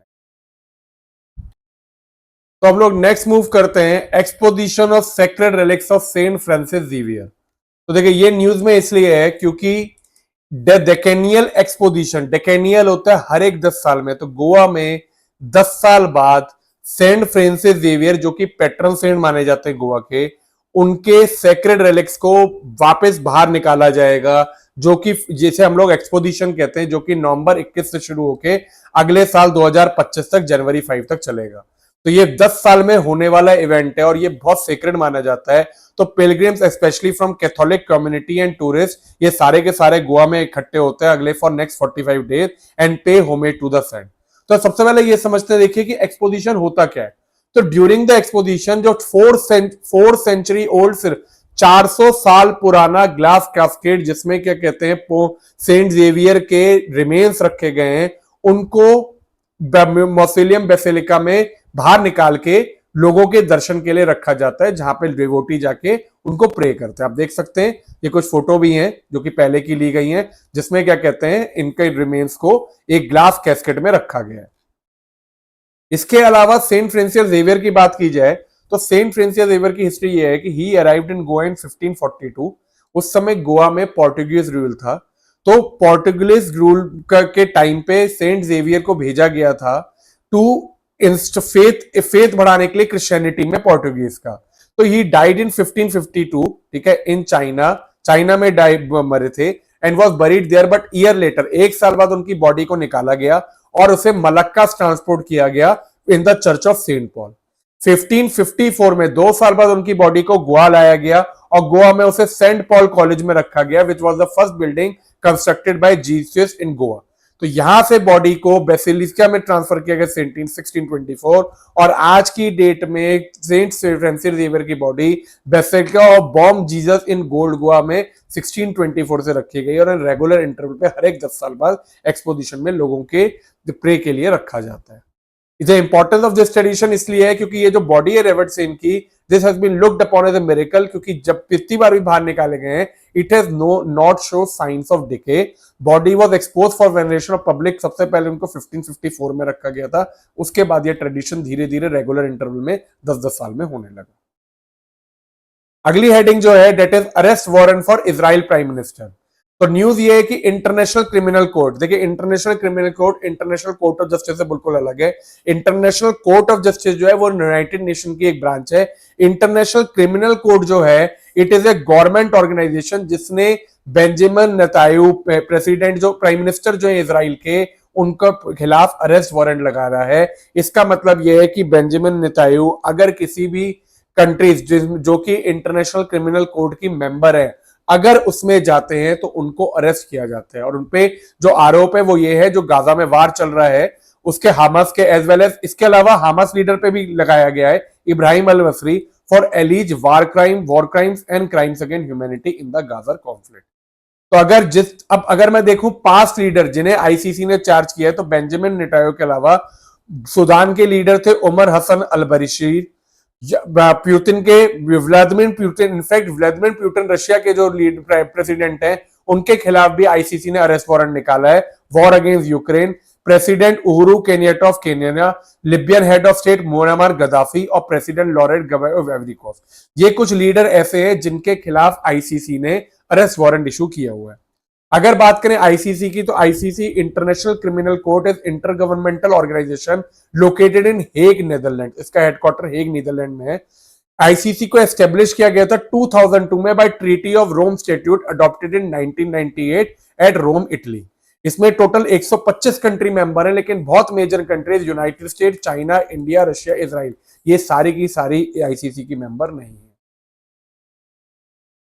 तो हम लोग नेक्स्ट मूव करते हैं, exposition of sacred relics of Saint Francis Xavier. तो देखिए ये news में इसलिए है क्योंकि डेकेनियल एक्सपोजिशन, डेकेनियल होता है हर एक 10 साल में, तो गोवा में 10 साल बाद सेंट फ्रांसिस जेवियर जो कि पैट्रन सेंट माने जाते हैं गोवा के, उनके सेक्रेड रिलिक्स को वापस बाहर निकाला जाएगा, जो कि जिसे हम लोग एक्सपोजिशन कहते हैं, जो कि नवंबर 21 से शुरू होके अगले साल 2025 तक जनवरी 5 तक चलेगा। तो ये 10 साल में होने वाला इवेंट है और ये बहुत सेक्रेड माना जाता है। तो pilgrims specially from Catholic community and tourist ये सारे के सारे गोवा में इकट्ठे होते हैं अगले for next 45 days and pay homage to the saint. तो सबसे पहले ये समझते हैं, देखिए कि एक्सपोजिशन होता क्या है। तो ड्यूरिंग द एक्सपोजिशन जो 4 सेंचुरी ओल्ड, सिर्फ 400 साल पुराना ग्लास कैस्केड जिसमें क्या कहते हैं सेंट जेवियर के रिमेन्स रखे गए हैं, उनको मौसोलियम बेसिलिका में बाहर निकाल के लोगों के दर्शन के लिए रखा जाता है, जहां पे डिवोटी जाके उनको प्रे करते हैं। आप देख सकते हैं ये कुछ फोटो भी हैं जो कि पहले की ली गई हैं, जिसमें क्या कहते हैं इनके रिमेन्स को एक ग्लास कैस्केट में रखा गया है। इसके अलावा सेंट फ्रांसिस जेवियर की बात की जाए तो सेंट फ्रांसिस जेवियर की हिस्ट्री ये है कि ही अराइव्ड इन गोवा इन 1542। उस समय गोवा में पोर्टुगीज रूल था, तो पोर्टुगीज रूल के टाइम पे सेंट जेवियर को भेजा गया था टू फेथ बढ़ाने के लिए क्रिश्चियनिटी में पोर्टुगीज का। तो ही डाइड इन 1552, ठीक है, इन चाइना में मरे थे and was buried there, but year later, एक साल बाद उनकी बॉडी को निकाला गया और उसे मलक्का ट्रांसपोर्ट किया गया in the church of saint Paul. 1554 में 2 साल बाद उनकी बॉडी को गोवा लाया गया और गोवा में उसे सेंट पॉल कॉलेज में रखा गया, which was the first building constructed by Jesus in Goa. तो यहां से बॉडी को बेसिलिका में ट्रांसफर किया गया 1624 और आज की डेट में सेंट फ्रांसिस जेवियर की body basilica of Bom Jesus in gold Goa में 1624 से रखी गई और रेगुलर इंटरवल पे हर एक 10 साल बाद एक्सपोजिशन में लोगों के प्रे के लिए रखा जाता है। इसे इंपॉर्टेंस ऑफ दिस ट्रेडिशन इसलिए है क्योंकि ये जो बॉडी है रेवर्ड सेंट की, this has been looked upon as a miracle, क्योंकि जब कितनी बार भी बाहर निकाले गए हैं it has not show science of decay. Body was expose for veneration of public, सबसे पहले उनको 1554 में रखा गया था, उसके बाद ये ट्रेडिशन धीरे धीरे रेगुलर इंटरवल में 10-10 साल में होने लगा। अगली हेडिंग जो है that is arrest warrant for Israel prime minister. तो न्यूज ये है कि इंटरनेशनल क्रिमिनल कोर्ट, देखिए international criminal court international court of justice से बिल्कुल अलग है। इंटरनेशनल कोर्ट ऑफ जस्टिस जो है वो यूनाइटेड नेशन की एक ब्रांच है। इंटरनेशनल क्रिमिनल कोर्ट जो है it is a government organisation जिसने बेंजामिन नेतान्याहू प्रेसिडेंट जो प्राइम मिनिस्टर जो है इजराइल के, उनके खिलाफ अरेस्ट वारंट लगा रहा है। इसका मतलब यह है कि बेंजामिन नेतान्याहू अगर किसी भी कंट्रीज जो कि इंटरनेशनल क्रिमिनल कोर्ट की मेंबर है अगर उसमें जाते हैं तो उनको अरेस्ट किया जाता है और उनपे जो आरोप है वो ये है जो गाजा में वार चल रहा है उसके हमास के एज वेल एज, इसके अलावा हमास लीडर पे भी लगाया गया है Ibrahim Al Masri for alleged war crimes and crimes against humanity in the Gaza conflict. तो अगर मैं देखूं पास्ट लीडर जिन्हें आईसीसी ने चार्ज किया है तो बेंजामिन नेतान्याहू के अलावा सूडान के लीडर थे उमर हसन अल बशीर, प्यूतिन के व्लादिमीर प्यूतिन, इनफैक्ट व्लादिमीर प्यूतिन रशिया के जो प्रेसिडेंट हैं उनके खिलाफ भी आईसीसी ने अरेस्ट वारंट निकाला है। War against Ukraine, president Uhuru Kenyatta of Kenya, Libyan head of state Muammar Gaddafi और president Laurent Gbagbo of Ivory Coast, ये कुछ लीडर ऐसे हैं जिनके खिलाफ आईसीसी ने अरेस्ट वारंट इशू किया हुआ है। अगर बात करें आईसीसी की तो ICC international criminal court is intergovernmental organisation located in Hague Netherland, इसका हेडक्वार्टर हेग नीदरलैंड में है। आईसीसी को एस्टेब्लिश किया गया था 2002 में by treaty of Rome statute adopted in 1998 at Rome Italy. इसमें टोटल 125 कंट्री मेंबर है, लेकिन बहुत major countries United State, China, India, Russia, Israel, ये सारी की सारी आईसीसी की मेंबर नहीं है।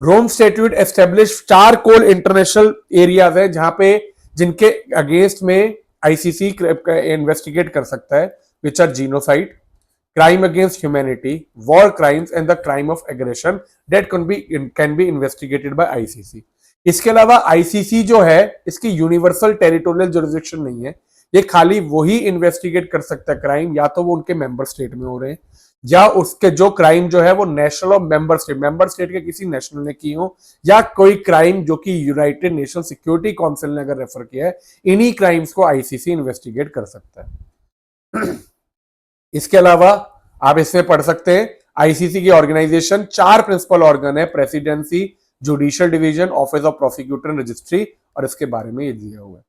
Rome statute establish 4 core international areas है जहां पे जिनके अगेंस्ट में आईसीसी इन्वेस्टिगेट कर सकता है, which are genocide, crime against humanity, war crimes and the crime of aggression that can be investigated by ICC. इसके अलावा आईसीसी जो है इसकी यूनिवर्सल टेरिटोरियल जुरिसडिक्शन नहीं है, ये खाली वही इन्वेस्टिगेट कर सकता है क्राइम, या तो वो उनके मेंबर स्टेट में हो रहे हैं या उसके जो क्राइम जो है वो नेशनल और मेंबर स्टेट के किसी नेशनल ने की हो, या कोई क्राइम जो कि यूनाइटेड नेशन सिक्योरिटी काउंसिल ने अगर रेफर किया है, इन्हीं क्राइम्स को आईसीसी इन्वेस्टिगेट कर सकता है। इसके अलावा आप इसमें पढ़ सकते हैं आईसीसी की ऑर्गेनाइजेशन 4 प्रिंसिपल ऑर्गन है, presidency, judicial division, office of prosecutor and registry, और इसके बारे में ये दिया हुआ है।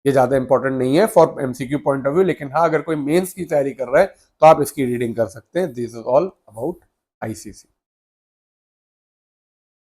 ये ज्यादा इंपॉर्टेंट नहीं है for MCQ point of view, लेकिन हाँ अगर कोई मेंस की तैयारी कर रहा है तो आप इसकी रीडिंग कर सकते हैं। This is all about ICC.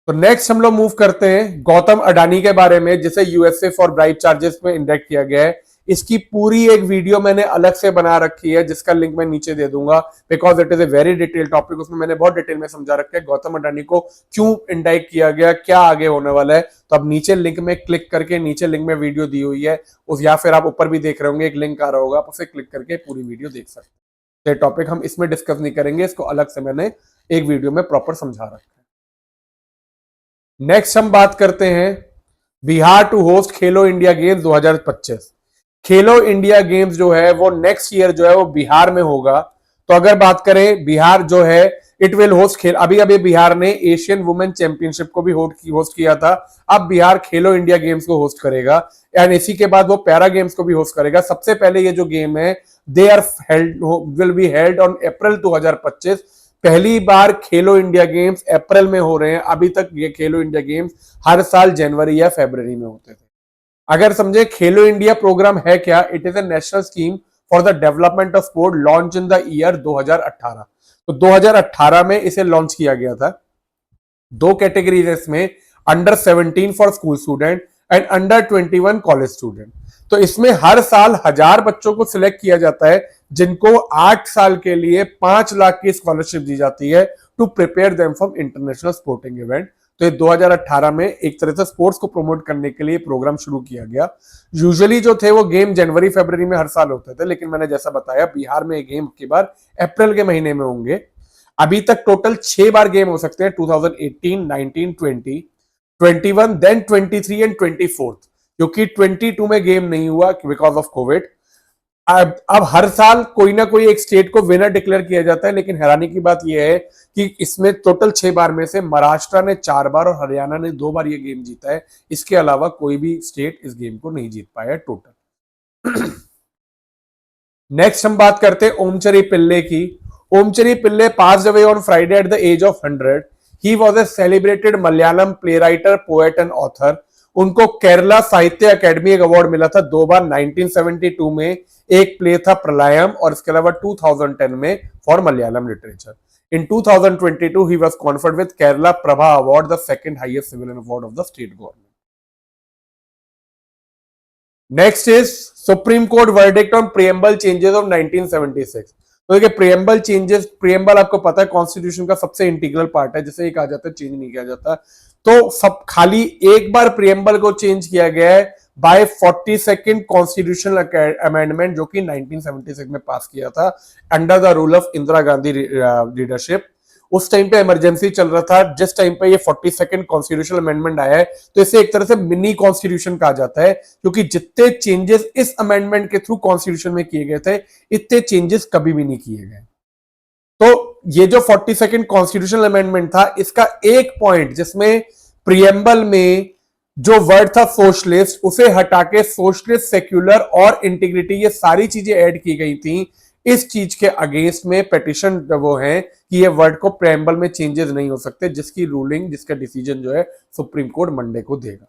तो नेक्स्ट हम लोग मूव करते हैं गौतम अडानी के बारे में, जिसे यूएसए फॉर ब्राइब चार्जेस में इंडेक्ट किया गया है। इसकी पूरी एक वीडियो मैंने अलग से बना रखी है जिसका लिंक मैं नीचे दे दूंगा, because it is a very detail topic. उसमें मैंने बहुत डिटेल में समझा रखा है गौतम अडानी को क्यों इंडाइट किया गया, क्या आगे होने वाला है। तो अब नीचे लिंक में क्लिक करके, नीचे लिंक में वीडियो दी हुई है उस, या फिर आप ऊपर भी देख रहे होंगे एक लिंक आ रहा होगा, आप उसे क्लिक करके पूरी वीडियो देख सकते हैं। ये टॉपिक हम इसमें डिस्कस नहीं करेंगे, इसको अलग से मैंने एक वीडियो में प्रॉपर समझा रखा है। नेक्स्ट हम बात करते हैं Bihar to host Khelo India games 2025। Khelo India games जो है वो नेक्स्ट ईयर जो है वो बिहार में होगा। तो अगर बात करें बिहार जो है इट विल होस्ट खेल, अभी अभी बिहार ने एशियन वुमेन चैंपियनशिप को भी होस्ट किया था, अब बिहार खेलो इंडिया गेम्स को होस्ट करेगा एंड इसी के बाद वो पैरा गेम्स को भी होस्ट करेगा। सबसे पहले ये जो गेम है they are will be held on April 2025। पहली बार खेलो इंडिया गेम्स अप्रैल में हो रहे हैं, अभी तक ये खेलो इंडिया गेम्स हर साल जनवरी या फरवरी में होते थे। अगर समझे खेलो इंडिया प्रोग्राम है क्या, it is A national scheme for the development of sport launch in the year 2018। तो 2018 में इसे लॉन्च किया गया था। 2 कैटेगरीज है इसमें, under 17 for school student and under 21 college student. तो इसमें हर साल 1000 बच्चों को सिलेक्ट किया जाता है जिनको 8 साल के लिए 5 लाख की स्कॉलरशिप दी जाती है to prepare them for international sporting event. तो ये 2018 में एक तरह से स्पोर्ट्स को प्रमोट करने के लिए प्रोग्राम शुरू किया गया। यूजुअली जो थे वो गेम जनवरी फरवरी में हर साल होते थे, लेकिन मैंने जैसा बताया बिहार में गेम की बार अप्रैल के महीने में होंगे। अभी तक टोटल 6 बार गेम हो सकते हैं, 2018, 19, 20, 21, देन 23 एंड 24, क्योंकि 22 में गेम नहीं हुआ बिकॉज ऑफ कोविड। अब हर साल कोई ना कोई एक स्टेट को विनर डिक्लेयर किया जाता है, लेकिन हैरानी की बात यह है कि इसमें टोटल 6 बार में से महाराष्ट्र ने 4 बार और हरियाणा ने 2 बार ये गेम जीता है। इसके अलावा कोई भी स्टेट इस गेम को नहीं जीत पाया टोटल। नेक्स्ट हम बात करते हैं ओमचरी पिल्ले की। ओमचरी पिल्ले passed away on Friday at the age of 100. He was a celebrated Malayalam playwright, poet and author. उनको केरला साहित्य अकेडमी एक अवार्ड मिला था 2 बार, 1972 में एक प्ले था प्रलयम और इसके अलावा 2010 में for Malayalam literature. In 2022 he was conferred with Kerala Prabha Award, the second highest civilian award of the state government. Next is Supreme Court verdict on preamble changes of 1976. तो देखिए प्रियम्बल चेंजेस, प्रियम्बल आपको पता है constitution का सबसे integral part है, जिसे एक आ जाता है चेंज नहीं किया जाता। तो सब खाली एक बार प्रियम्बल को चेंज किया गया है बाय 42nd कॉन्स्टिट्यूशनल अमेंडमेंट, जो कि 1976 में पास किया था under the rule of Indira Gandhi leadership. उस टाइम पे इमरजेंसी चल रहा था, जिस टाइम पे ये 42nd कॉन्स्टिट्यूशनल अमेंडमेंट आया है, तो इसे एक तरह से मिनी कॉन्स्टिट्यूशन कहा जाता है, क्योंकि जितने चेंजेस इस अमेंडमेंट के थ्रू कॉन्स्टिट्यूशन में किए गए थे इतने चेंजेस कभी भी नहीं किए गए। तो ये जो 42nd कॉन्स्टिट्यूशनल अमेंडमेंट था, इसका एक पॉइंट जिसमें प्रियम्बल में जो वर्ड था सोशलिस्ट, उसे हटा के सोशलिस्ट, सेक्युलर और इंटीग्रिटी, ये सारी चीजें ऐड की गई थी। इस चीज के अगेंस्ट में पिटीशन वो है कि ये वर्ड को प्रेम्बल में चेंजेस नहीं हो सकते, जिसकी रूलिंग, जिसका डिसीजन जो है सुप्रीम कोर्ट मंडे को देगा।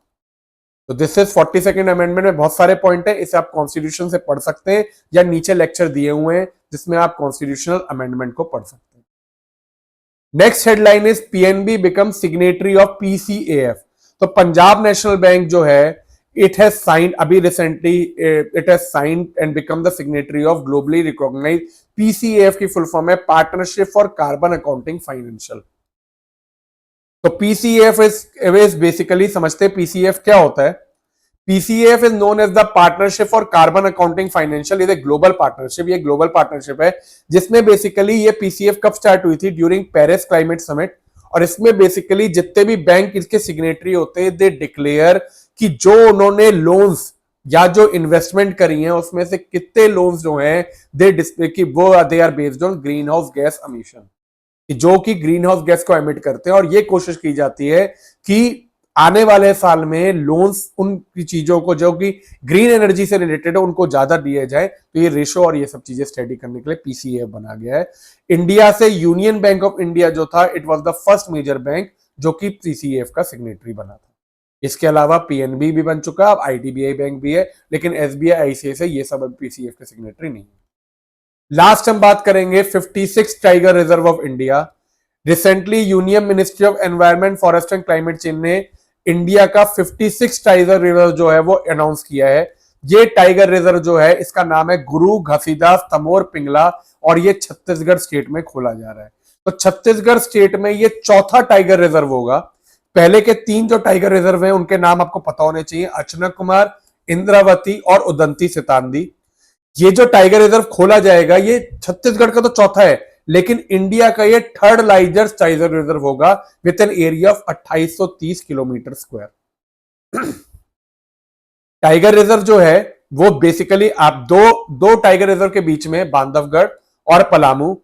तो दिस इज 42nd अमेंडमेंट में बहुत सारे पॉइंट है, इसे आप कॉन्स्टिट्यूशन से पढ़ सकते हैं या नीचे लेक्चर दिए हुए हैं जिसमें आप कॉन्स्टिट्यूशनल अमेंडमेंट को पढ़ सकते हैं। Next headline is PNB become signatory of PCAF. तो पंजाब नेशनल बैंक जो है it has signed abhi recently it has signed and become the signatory of globally recognized PCAF की full form है Partnership for Carbon Accounting Financial। तो PCAF is basically, समझते हैं PCAF क्या होता है। PCAF is known as the partnership for carbon accounting financial, ये global partnership, ये ग्लोबल पार्टनरशिप है जिसमें बेसिकली ये PCF कब स्टार्ट हुई थी, ड्यूरिंग पेरिस क्लाइमेट समिट। और इसमें बेसिकली जितने भी बैंक इसके सिग्नेटरी होते हैं दे डिक्लेयर कि जो उन्होंने लोन्स या जो इन्वेस्टमेंट करी है उसमें से कितने लोन्स जो हैं दे डिस्प्ले की वो they are based on greenhouse gas emission, जो कि ग्रीन हाउस गैस को एमिट करते हैं। और ये कोशिश की जाती है कि आने वाले साल में लोन्स उन चीजों को जो कि ग्रीन एनर्जी से रिलेटेड है उनको ज्यादा दिए जाए। तो ये रेशो और ये सब चीजें स्टडी करने के लिए PCAF बना गया है। इंडिया से यूनियन बैंक ऑफ इंडिया जो था it was the first major bank जो कि PCAF का सिग्नेटरी बना था। इसके अलावा PNB भी बन चुका, अब IDBI बैंक भी है, लेकिन SBI ICICI ये सब अब PCAF के सिग्नेटरी नहीं है। लास्ट हम बात करेंगे 56 tiger reserve of India. Recently union ministry of environment forest and climate change ने इंडिया का 56 टाइगर रिजर्व जो है वो अनाउंस किया है। ये टाइगर रिजर्व जो है इसका नाम है गुरु घसीदास तमोर पिंगला और ये छत्तीसगढ़ स्टेट में खोला जा रहा है। तो छत्तीसगढ़ स्टेट में ये चौथा टाइगर रिजर्व होगा। पहले के 3 जो टाइगर रिजर्व हैं उनके नाम आपको पता होने चाहिए, अचना कुमार, इंद्रावती और उदंती सितांदी। ये जो टाइगर रिजर्व खोला जाएगा ये छत्तीसगढ़ का तो चौथा है, लेकिन इंडिया का ये थर्ड लार्जेस्ट टाइगर रिजर्व होगा with an area of 2830 kilometre square. Tiger reserve जो है वो बेसिकली आप दो टाइगर रिजर्व के बीच में बांधवगढ़ और पलामू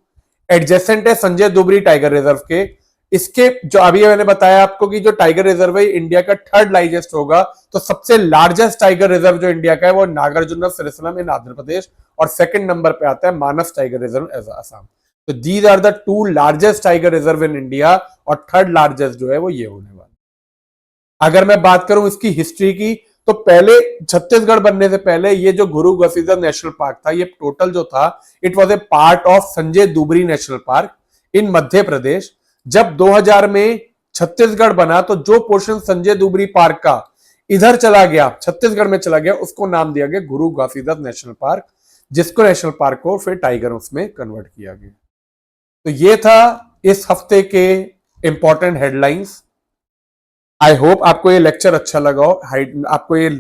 एडजेसेंट है संजय दुबरी टाइगर रिजर्व के। इसके जो अभी मैंने बताया आपको कि जो टाइगर रिजर्व है इंडिया का थर्ड लार्जेस्ट होगा, तो सबसे लार्जेस्ट टाइगर रिजर्व जो इंडिया का है वो नागार्जुन सिरिसलम इन आंध्र प्रदेश और सेकंड नंबर पे आता है Manas tiger reserve as Assam. तो these are the 2 largest tiger reserve in India और थर्ड लार्जेस्ट जो है वो ये होने वाला। अगर मैं बात करूं इसकी हिस्ट्री की तो पहले छत्तीसगढ़ बनने से पहले ये जो गुरु घसीदास नेशनल पार्क था ये टोटल जो था it was a part of Sanjay Dubri national park in Madhya Pradesh. जब 2000 में छत्तीसगढ़ बना तो जो पोर्शन संजय दुबरी पार्क का इधर चला गया छत्तीसगढ़ में चला गया उसको नाम दिया गया गुरु घसीदास नेशनल पार्क, जिसको नेशनल पार्क को फिर टाइगर उसमें कन्वर्ट किया गया। तो ये था इस हफ्ते के इंपॉर्टेंट हेडलाइंस। आई होप आपको ये लेक्चर अच्छा लगा हो, आपको ये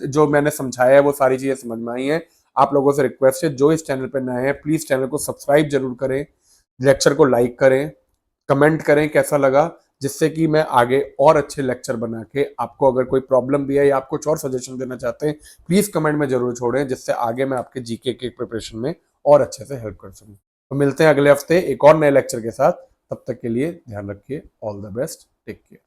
जो मैंने समझाया है वो सारी चीजें समझ में आई हैं। आप लोगों से रिक्वेस्ट है जो इस चैनल पर नए हैं प्लीज चैनल को सब्सक्राइब जरूर करें, लेक्चर को लाइक करें, कमेंट करें कैसा लगा, जिससे कि मैं आगे और अच्छे लेक्चर बना के आपको अगर कोई प्रॉब्लम भी है या आप कुछ और सजेशन देना चाहते हैं प्लीज कमेंट में जरूर छोड़ें, जिससे आगे मैं आपके जीके के प्रिपरेशन में और अच्छे से हेल्प कर सकूं। तो मिलते हैं अगले हफ्ते एक और नए लेक्चर के साथ, तब तक के लिए ध्यान रखिए। All the best, take care.